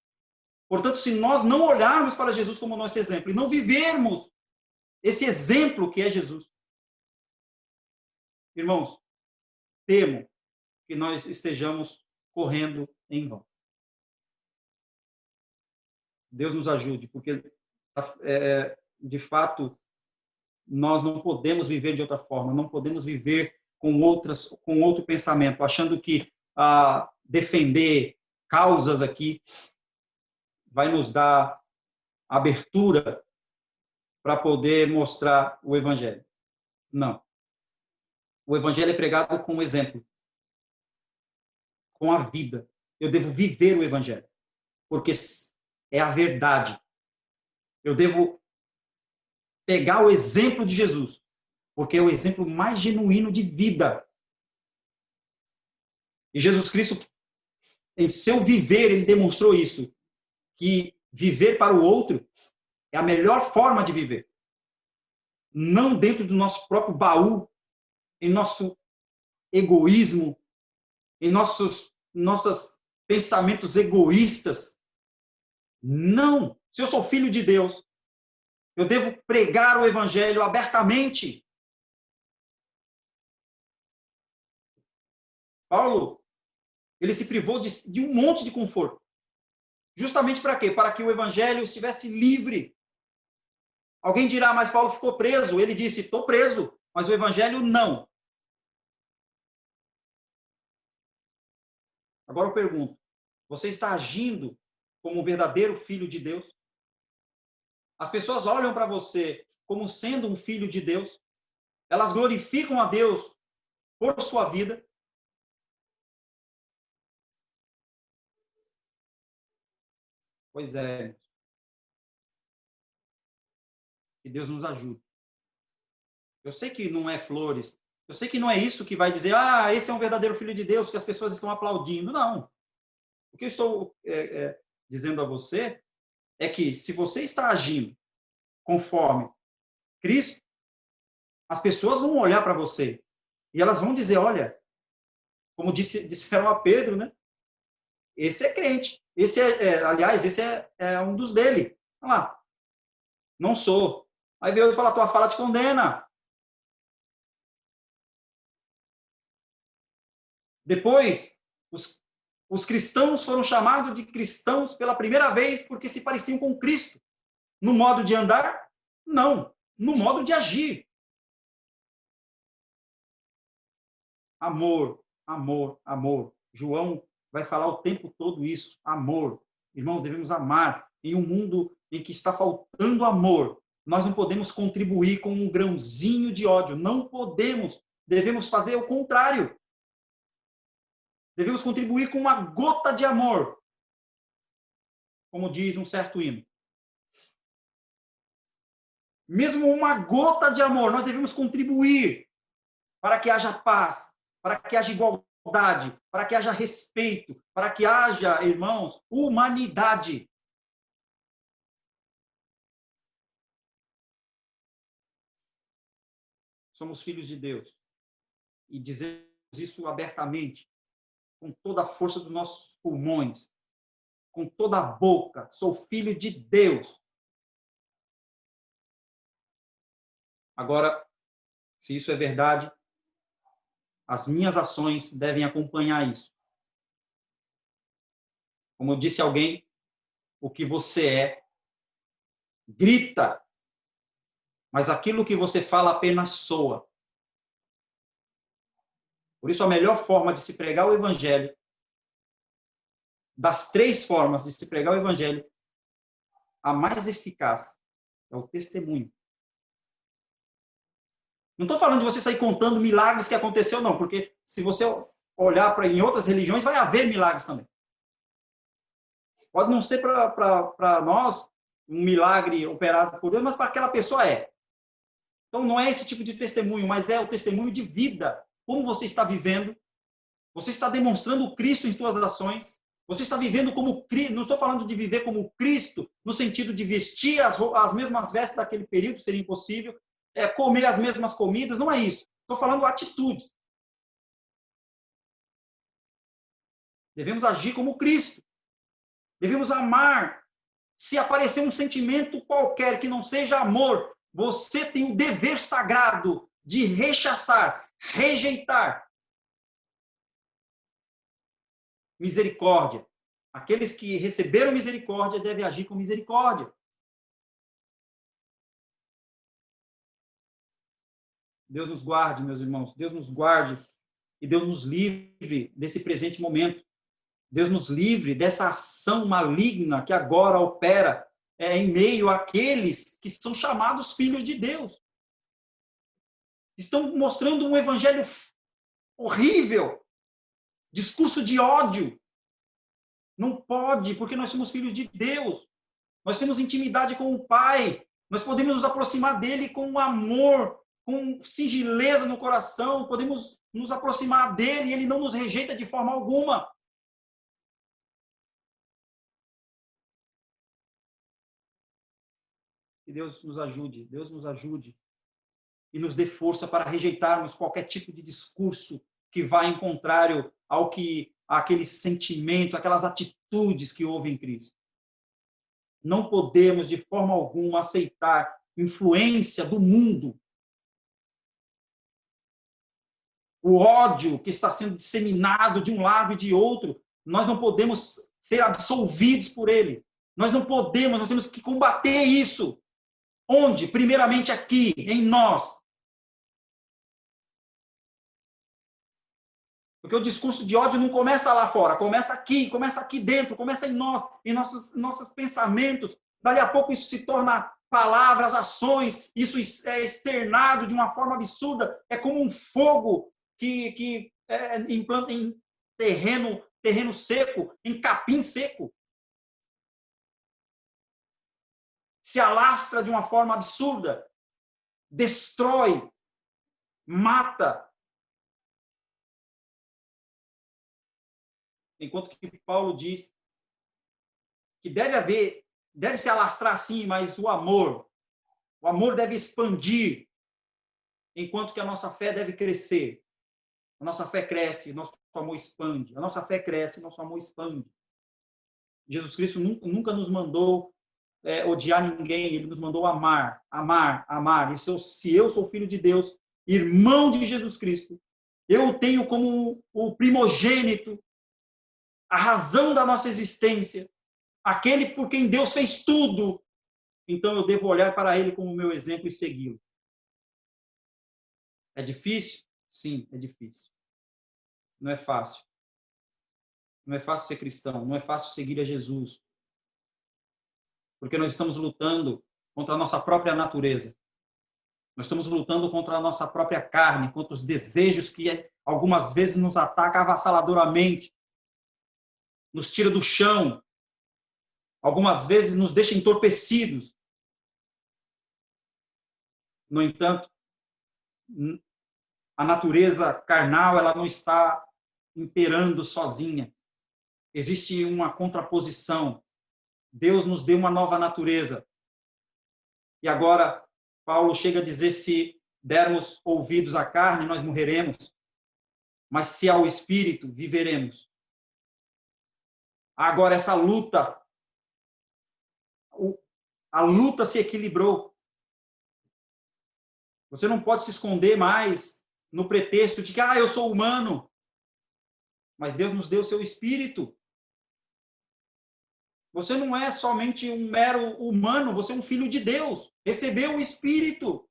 Portanto, se nós não olharmos para Jesus como nosso exemplo e não vivermos esse exemplo que é Jesus, irmãos, temo que nós estejamos correndo em vão. Deus nos ajude, porque, de fato, nós não podemos viver de outra forma, não podemos viver com outro pensamento, achando que defender causas aqui vai nos dar abertura para poder mostrar o Evangelho. Não. O Evangelho é pregado com exemplo, com a vida. Eu devo viver o Evangelho, porque é a verdade. Eu devo pegar o exemplo de Jesus, porque é o exemplo mais genuíno de vida. E Jesus Cristo, em seu viver, ele demonstrou isso, que viver para o outro é a melhor forma de viver. Não dentro do nosso próprio baú, em nosso egoísmo, em nossos pensamentos egoístas. Não! Se eu sou filho de Deus, eu devo pregar o Evangelho abertamente. Paulo, ele se privou de um monte de conforto. Justamente para quê? Para que o Evangelho estivesse livre. Alguém dirá, mas Paulo ficou preso. Ele disse, estou preso, mas o Evangelho não. Agora eu pergunto, você está agindo como um verdadeiro filho de Deus? As pessoas olham para você como sendo um filho de Deus? Elas glorificam a Deus por sua vida? Pois é. Que Deus nos ajude. Eu sei que não é flores. Eu sei que não é isso que vai dizer, esse é um verdadeiro filho de Deus, que as pessoas estão aplaudindo. Não. O que eu estou dizendo a você é que se você está agindo conforme Cristo, as pessoas vão olhar para você e elas vão dizer, olha, Como disseram a Pedro, né? Esse é crente. Aliás, esse é um dos dele. Olha lá. Não sou. Aí veio e fala, tua fala te condena. Depois, os cristãos foram chamados de cristãos pela primeira vez porque se pareciam com Cristo. No modo de andar? Não. No modo de agir. Amor, amor, amor. João vai falar o tempo todo isso. Amor. Irmãos, devemos amar. Em um mundo em que está faltando amor, nós não podemos contribuir com um grãozinho de ódio. Não podemos. Devemos fazer o contrário. Devemos contribuir com uma gota de amor. Como diz um certo hino. Mesmo uma gota de amor, nós devemos contribuir para que haja paz, para que haja igualdade, para que haja respeito, para que haja, irmãos, humanidade. Somos filhos de Deus. E dizemos isso abertamente, com toda a força dos nossos pulmões, com toda a boca. Sou filho de Deus. Agora, se isso é verdade, as minhas ações devem acompanhar isso. Como disse alguém, o que você é, grita, mas aquilo que você fala apenas soa. Por isso, a melhor forma de se pregar o evangelho, das 3 formas de se pregar o evangelho, a mais eficaz é o testemunho. Não estou falando de você sair contando milagres que aconteceu, não, porque se você olhar em outras religiões, vai haver milagres também. Pode não ser para nós um milagre operado por Deus, mas para aquela pessoa é. Então, não é esse tipo de testemunho, mas é o testemunho de vida. Como você está vivendo? Você está demonstrando o Cristo em suas ações? Você está vivendo como Cristo? Não estou falando de viver como Cristo, no sentido de vestir as mesmas vestes daquele período, seria impossível. Comer as mesmas comidas, não é isso. Estou falando atitudes. Devemos agir como Cristo. Devemos amar. Se aparecer um sentimento qualquer que não seja amor, você tem o dever sagrado de rechaçar, rejeitar. Misericórdia. Aqueles que receberam misericórdia devem agir com misericórdia. Deus nos guarde, meus irmãos. Deus nos guarde e Deus nos livre desse presente momento. Deus nos livre dessa ação maligna que agora opera em meio àqueles que são chamados filhos de Deus. Estão mostrando um evangelho horrível. Discurso de ódio. Não pode, porque nós somos filhos de Deus. Nós temos intimidade com o Pai. Nós podemos nos aproximar dele com amor, com singeleza no coração, podemos nos aproximar dele e ele não nos rejeita de forma alguma. Que Deus nos ajude e nos dê força para rejeitarmos qualquer tipo de discurso que vá em contrário àquele sentimento, aquelas atitudes que houve em Cristo. Não podemos de forma alguma aceitar influência do mundo. O ódio que está sendo disseminado de um lado e de outro, nós não podemos ser absolvidos por ele. Nós temos que combater isso. Onde? Primeiramente aqui, em nós. Porque o discurso de ódio não começa lá fora, começa aqui dentro, começa em nós, em nossos pensamentos. Dali a pouco isso se torna palavras, ações, isso é externado de uma forma absurda. É como um fogo que implanta em terreno seco, em capim seco. Se alastra de uma forma absurda, destrói, mata. Enquanto que Paulo diz que deve se alastrar sim, mas o amor deve expandir, enquanto que a nossa fé deve crescer. A nossa fé cresce, nosso amor expande. A nossa fé cresce, nosso amor expande. Jesus Cristo nunca nos mandou odiar ninguém, ele nos mandou amar, amar, amar. E se eu sou filho de Deus, irmão de Jesus Cristo, eu tenho como o primogênito, a razão da nossa existência, aquele por quem Deus fez tudo. Então eu devo olhar para ele como meu exemplo e segui-lo. É difícil? Sim, é difícil. Não é fácil. Não é fácil ser cristão, não é fácil seguir a Jesus. Porque nós estamos lutando contra a nossa própria natureza. Nós estamos lutando contra a nossa própria carne, contra os desejos que algumas vezes nos atacam avassaladoramente, nos tira do chão, algumas vezes nos deixa entorpecidos. No entanto, a natureza carnal, ela não está imperando sozinha. Existe uma contraposição. Deus nos deu uma nova natureza. E agora, Paulo chega a dizer, se dermos ouvidos à carne, nós morreremos. Mas se ao Espírito, viveremos. Agora, essa luta, a luta se equilibrou. Você não pode se esconder mais no pretexto de que, eu sou humano. Mas Deus nos deu o seu Espírito. Você não é somente um mero humano, você é um filho de Deus. Recebeu o Espírito.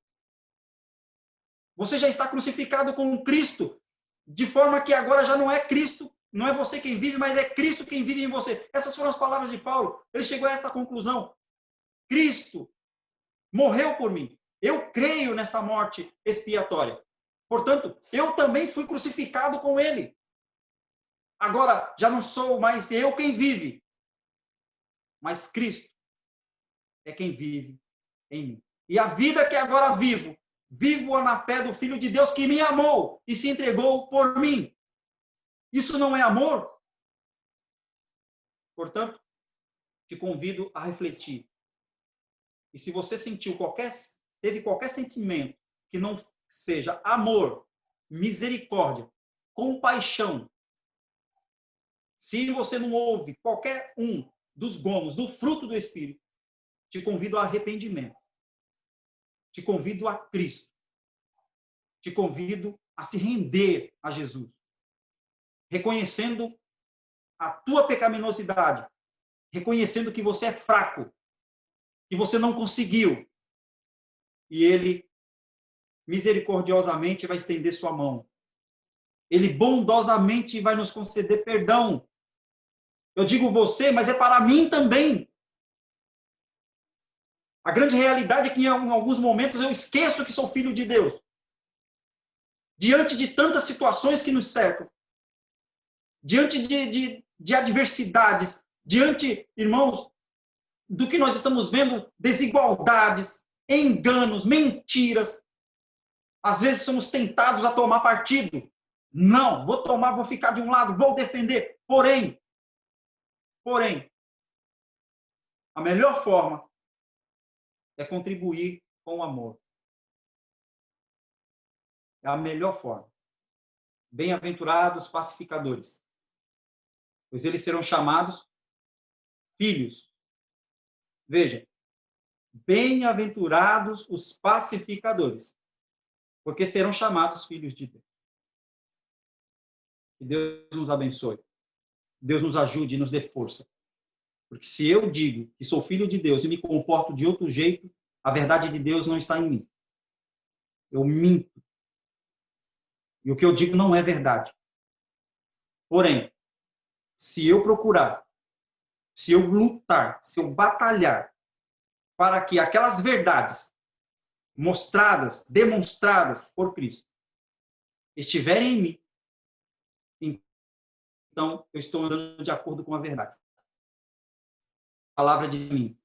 Você já está crucificado com Cristo, de forma que agora já não é Cristo, não é você quem vive, mas é Cristo quem vive em você. Essas foram as palavras de Paulo. Ele chegou a esta conclusão. Cristo morreu por mim. Eu creio nessa morte expiatória. Portanto, eu também fui crucificado com ele. Agora, já não sou mais eu quem vive, mas Cristo é quem vive em mim. E a vida que agora vivo, vivo-a na fé do Filho de Deus que me amou e se entregou por mim. Isso não é amor? Portanto, te convido a refletir. E se você teve qualquer sentimento que não seja amor, misericórdia, compaixão, se você não ouve qualquer um dos gomos, do fruto do Espírito, te convido ao arrependimento. Te convido a Cristo. Te convido a se render a Jesus. Reconhecendo a tua pecaminosidade. Reconhecendo que você é fraco. Que você não conseguiu. E Ele, misericordiosamente, vai estender sua mão. Ele bondosamente vai nos conceder perdão. Eu digo você, mas é para mim também. A grande realidade é que em alguns momentos eu esqueço que sou filho de Deus. Diante de tantas situações que nos cercam. Diante de adversidades. Diante, irmãos, do que nós estamos vendo, desigualdades, enganos, mentiras. Às vezes somos tentados a tomar partido. Não, vou ficar de um lado, vou defender. Porém, a melhor forma é contribuir com o amor. É a melhor forma. Bem-aventurados pacificadores, pois eles serão chamados filhos. Veja, bem-aventurados os pacificadores, porque serão chamados filhos de Deus. Que Deus nos abençoe. Deus nos ajude e nos dê força. Porque se eu digo que sou filho de Deus e me comporto de outro jeito, a verdade de Deus não está em mim. Eu minto. E o que eu digo não é verdade. Porém, se eu procurar, se eu lutar, se eu batalhar para que aquelas verdades mostradas, demonstradas por Cristo, estiverem em mim, então eu estou andando de acordo com a verdade. A palavra de mim.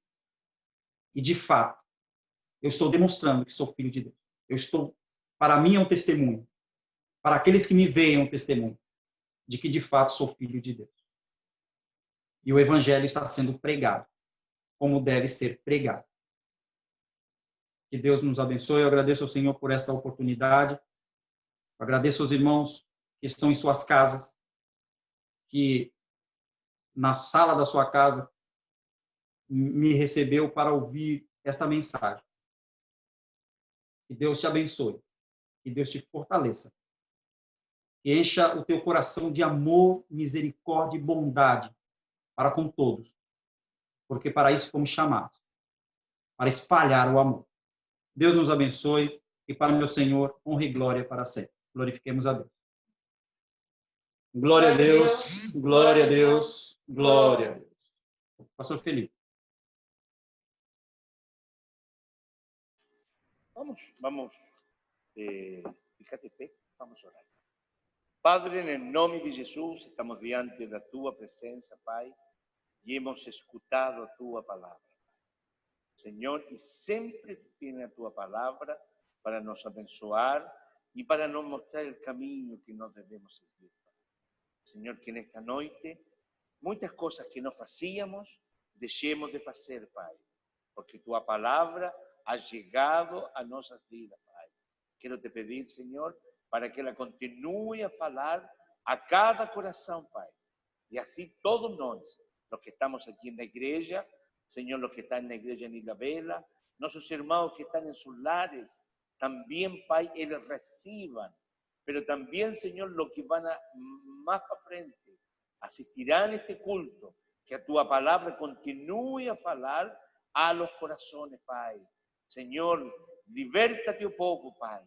E de fato, eu estou demonstrando que sou filho de Deus. Para mim é um testemunho. Para aqueles que me veem é um testemunho de que de fato sou filho de Deus. E o evangelho está sendo pregado como deve ser pregado. Que Deus nos abençoe. Eu agradeço ao Senhor por esta oportunidade. Eu agradeço aos irmãos que estão em suas casas, que na sala da sua casa me recebeu para ouvir esta mensagem. Que Deus te abençoe, que Deus te fortaleça, que encha o teu coração de amor, misericórdia e bondade para com todos, porque para isso fomos chamados, para espalhar o amor. Deus nos abençoe e para o meu Senhor, honra e glória para sempre. Glorifiquemos a Deus. Glória a Deus, glória a Deus, glória a Deus. Pastor Felipe. Vamos, fíjate, vamos a orar. Padre, en el nombre de Jesús, estamos diante de tu presencia, Pai, y hemos escuchado tu palabra. Señor, y siempre tiene tu palabra para nos abençoar y para nos mostrar el camino que nos debemos seguir. Señor, que en esta noche, muchas cosas que nos hacíamos, dejemos de hacer, Pai, porque tu palabra ha llegado a nuestras vidas, Pai. Quiero te pedir, Señor, para que ela continue a falar a cada coração, Pai. E assim todos nós, los que estamos aqui na igreja, Señor, los que están na igreja en Ilhabela, nossos irmãos que están en sus lares, también, Pai, eles reciban, pero también, Señor, los que van más para frente, asistirán a este culto, que a tu palabra continúe a falar a los corazones, Pai. Señor, liberta teu povo, Pai,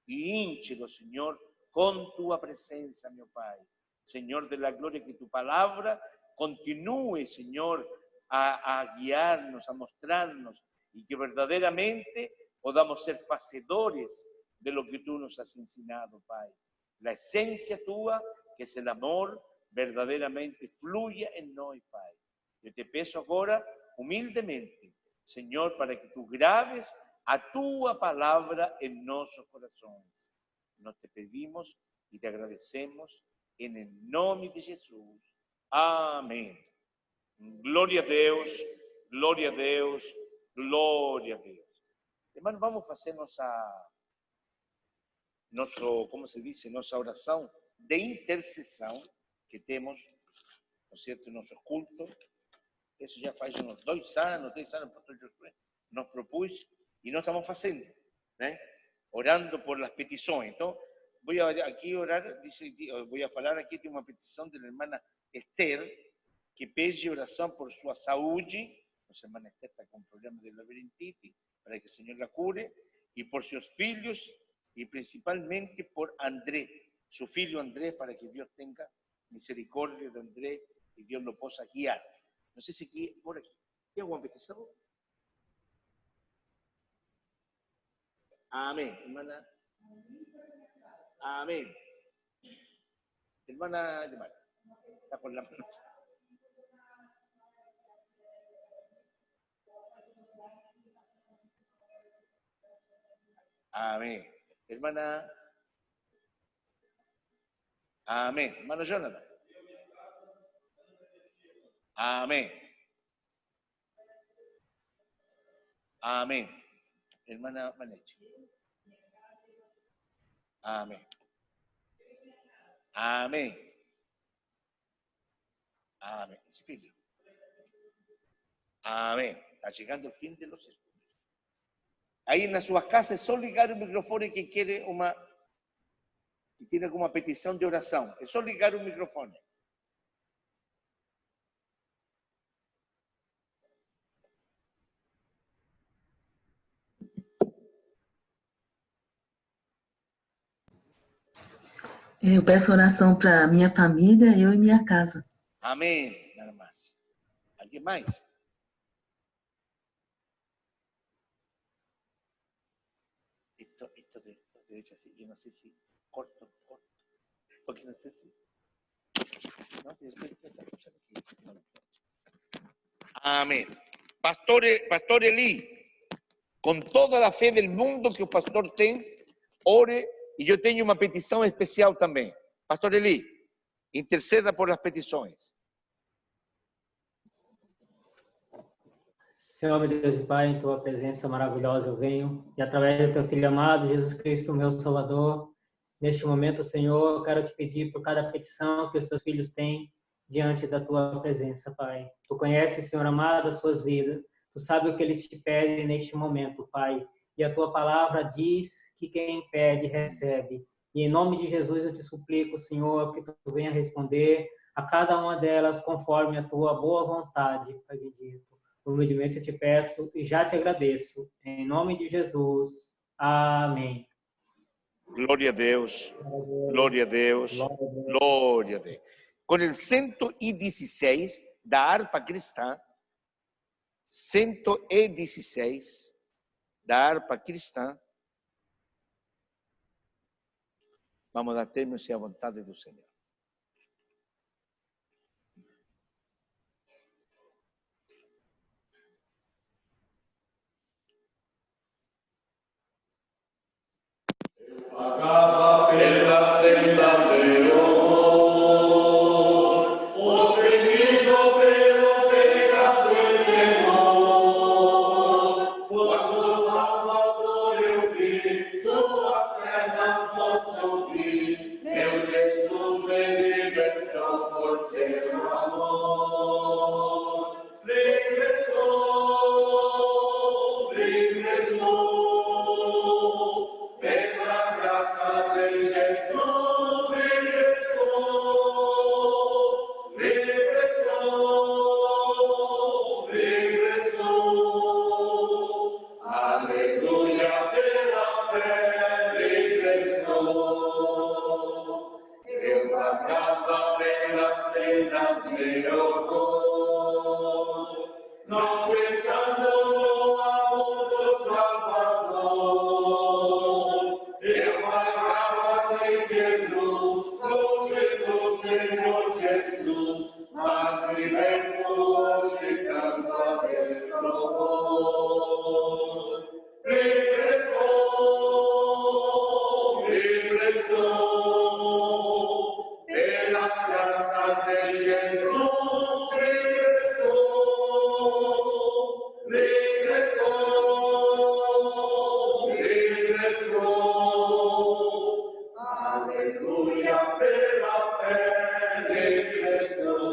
y hínchelo, Señor, con tu presencia, mi Pai. Señor de la gloria, que tu palabra continúe, Señor, a guiarnos, a mostrarnos, y que verdaderamente podamos ser hacedores de lo que tú nos has enseñado, Pai. La esencia tuya, que es el amor, verdaderamente fluya en nosotros, Pai. Yo te peço ahora, humildemente, Señor, para que tú graves a tu palabra en nuestros corazones. Nos te pedimos y te agradecemos en el nombre de Jesús. Amén. Gloria a Deus, gloria a Deus, gloria a Deus. Hermanos, vamos a hacer como se dice, nuestra oración de intercesión que tenemos, ¿no es cierto?, en nuestros cultos. Eso ya faz unos 2 años, 3 años, el pastor Josué nos propuso y no estamos haciendo, orando por las peticiones. Entonces, voy a aquí orar, voy a hablar aquí de una petición de la hermana Esther, que pide oración por su salud. Nuestra hermana Esther está con problemas de laberintitis, para que el Señor la cure, y por sus hijos, y principalmente por Andrés, su hijo Andrés, para que Dios tenga misericordia de Andrés y Dios lo pueda guiar. No sé si aquí, por aquí, ¿hay alguna petición? Amén, hermana. Amén. Hermana, está con la mano. Amén. Hermana. Amén. Hermano Jonathan. Amén. Amén. Hermana Manechi. Amén. Amén. Amén. Espíritu. Amén. Está llegando el fin de los estudios. Ahí en sus casas es solo ligar un micrófono que quiere que tiene alguna petición de oración. Es solo ligar un micrófono. Eu peço oração para minha família, eu e minha casa. Amén, nada más. ¿Alguien más? Esto de hecho así, yo no sé si corto, porque no sé si. No, amén. Pastor Eli, con toda la fe del mundo que el pastor tiene, ore, y yo tengo una petición especial también. Pastor Eli, interceda por las peticiones. Senhor, meu Deus e Pai, em Tua presença maravilhosa eu venho, e através do Teu Filho amado, Jesus Cristo, meu Salvador, Neste momento, Senhor, eu quero te pedir por cada petição que os teus filhos têm diante da tua presença, Pai. Tu conheces, Senhor amado, as suas vidas. Tu sabes o que eles te pedem neste momento, Pai. E a tua palavra diz que quem pede, recebe. E em nome de Jesus eu te suplico, Senhor, que tu venha responder a cada uma delas conforme a tua boa vontade, Pai bendito. Humildemente eu te peço e já te agradeço. Em nome de Jesus. Amém. Gloria a Deus, gloria a Deus, gloria a Deus. Com o 116 da harpa cristã, 116 da harpa cristã, vamos dar término à vontade do Senhor. Pagava pela senda de honor, oprimido pelo pecado e temor. Quando Salvador eu vi, sua terna voz ouvi, meu Jesus me libertou por seu amor. Regressou, regressou. Pela graça de Jesus, regressou, regressou, regressou. Aleluia, pela fé, regressou. Eu vagava pela senda de horror, não pensando no amor do Salvador. Eu vagava sem ter luz, longe do Senhor Jesus, mas liberto hoje canto a Deus louvor. Regressou, regressou, pela graça de Jesus, regressou, regressou, regressou. Aleluia, pela fé, regressou.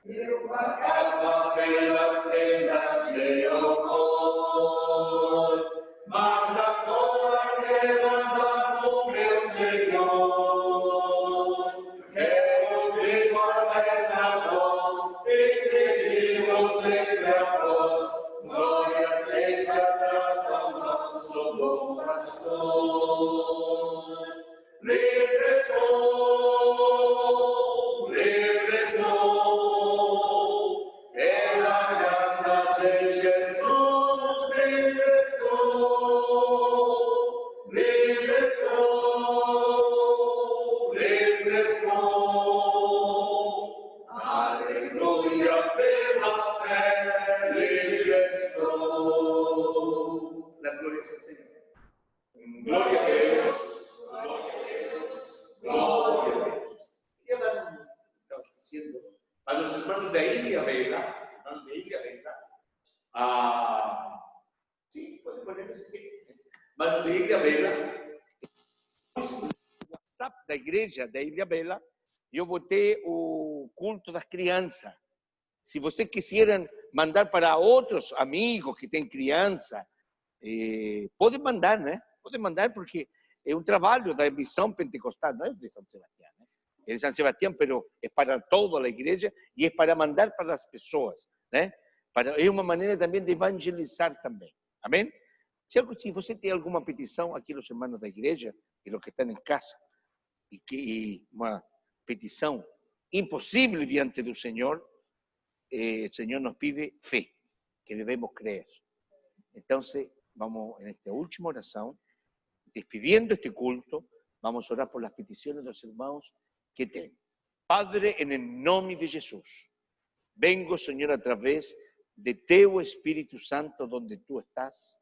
Eu vagava pela senda de horror, mas agora quero andar com meu Senhor. Quero ouvir sua terna voz e seguir-o sempre a voz. Glória seja dada ao nosso bom pastor. Regressou, regressou, pela graça de Jesus, regressou, regressou, regressou. Aleluia, pela fé, regressou. La gloria es al Señor. Gloria a Deus. Gloria a Deus. Gloria a Deus. Queria dar estamos diciendo, a los hermanos de Ilha Vela, sí, pueden poner eso aquí. Hermanos de Ilha Vela. WhatsApp da igreja da Ilha Bela, eu botei o culto das crianças. Se vocês quiserem mandar para outros amigos que têm criança, podem mandar, né? Podem mandar porque é um trabalho da missão pentecostal, não é de São Sebastião, né? É de São Sebastião, mas é para toda a igreja e é para mandar para as pessoas, né? É uma maneira também de evangelizar também. Amém? Se você tem alguma petição, aqui os irmãos da igreja e os que estão em casa, e que uma petição impossível diante do Senhor, o Senhor nos pide fé, que devemos crer. Então, vamos, nesta última oração, despedindo este culto, vamos a orar por las peticiones de los hermanos que tienen. Padre, en el nombre de Jesús, vengo, Señor, a través de Teu Espíritu Santo donde tú estás,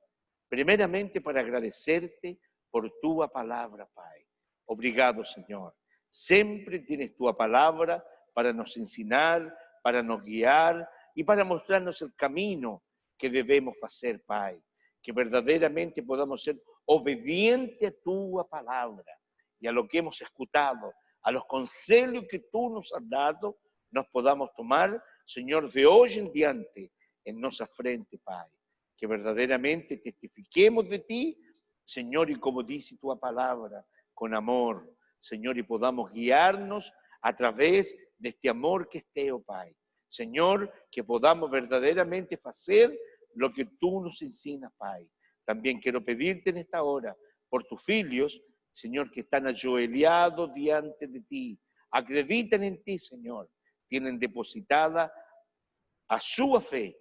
primeramente para agradecerte por tu palabra, Pai. Obrigado, Señor. Siempre tienes tu palabra para nos ensinar, para nos guiar y para mostrarnos el camino que debemos hacer, Pai. Que verdaderamente podamos ser obediente a tu palabra y a lo que hemos escuchado, a los consejos que tú nos has dado, nos podamos tomar, Señor, de hoy en diante en nuestra frente, Pai. Que verdaderamente testifiquemos de ti, Señor, y como dice tu palabra, con amor, Señor, y podamos guiarnos a través de este amor que esté, oh Pai. Señor, que podamos verdaderamente hacer lo que tú nos enseñas, Pai. También quiero pedirte en esta hora por tus hijos, Señor, que están ajoelhados diante de ti. Acreditan en ti, Señor. Tienen depositada a su fe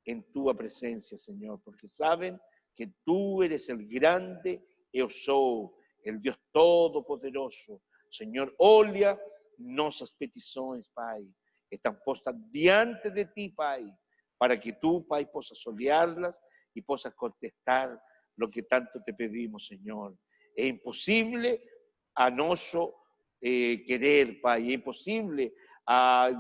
en tu presencia, Señor, porque saben que tú eres el grande eu sou, el Dios Todopoderoso. Señor, olha nossas petições, Pai. Estão postas diante de ti, Pai, para que tú, Pai, possas olharlas y possas contestar lo que tanto te pedimos, Señor. Es imposible a nuestro querer, Pai, es imposible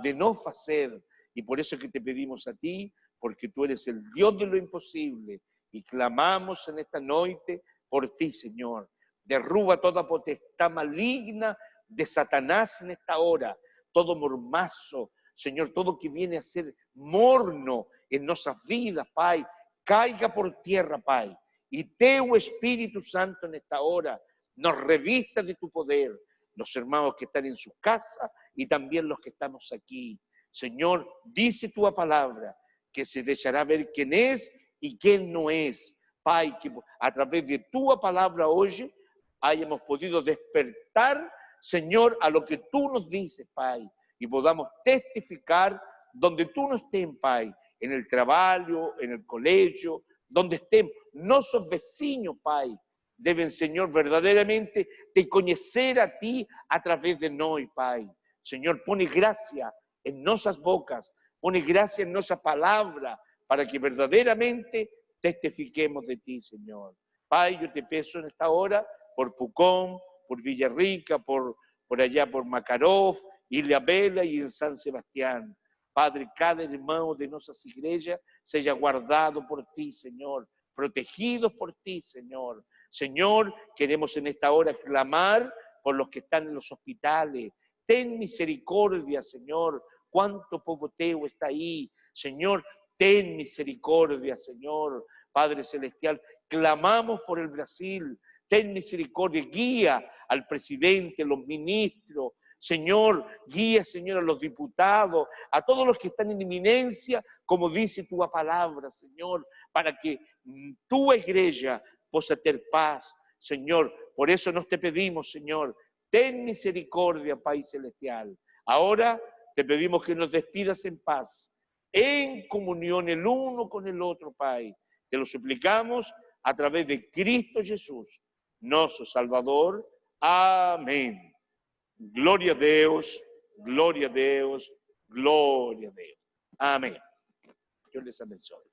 de no hacer, y por eso es que te pedimos a ti, porque tú eres el Dios de lo imposible, y clamamos en esta noche por ti, Señor. Derruba toda potestad maligna de Satanás en esta hora, todo mormazo, Señor, todo que viene a ser morno en nuestras vidas, Pai, caiga por tierra, Pai, y teu Espíritu Santo en esta hora nos revista de tu poder, los hermanos que están en su casa y también los que estamos aquí. Señor, dice tu palabra que se dejará ver quién es y quién no es. Pai, que a través de tu palabra hoy hayamos podido despertar, Señor, a lo que tú nos dices, Pai, y podamos testificar donde tú no estés, Pai, en el trabajo, en el colegio, donde estemos. Nuestros vecinos, Pai, deben, Señor, verdaderamente te conocer a ti a través de nosotros, Pai. Señor, pone gracia en nuestras bocas, pone gracia en nuestra palabra, para que verdaderamente testifiquemos de ti, Señor. Pai, yo te pido en esta hora por Pucón, por Villarrica, por allá por Makarov, Ilha Bela y en San Sebastián. Padre, cada hermano de nuestras iglesias sea guardado por ti, Señor, protegidos por ti, Señor. Señor, queremos en esta hora clamar por los que están en los hospitales. Ten misericordia, Señor. Cuánto pueblo teu está ahí. Señor, ten misericordia, Señor. Padre Celestial, clamamos por el Brasil. Ten misericordia, guía al presidente, los ministros. Señor, guía, Señor, a los diputados, a todos los que están en inminencia, como dice tu palabra, Señor, para que tu iglesia pueda tener paz, Señor. Por eso nos te pedimos, Señor, ten misericordia, Pai Celestial. Ahora te pedimos que nos despidas en paz, en comunión el uno con el otro, Pai. Te lo suplicamos a través de Cristo Jesús, nuestro Salvador. Amén. Gloria a Deus, gloria a Deus, gloria a Deus. Amén. Dios les abençoe.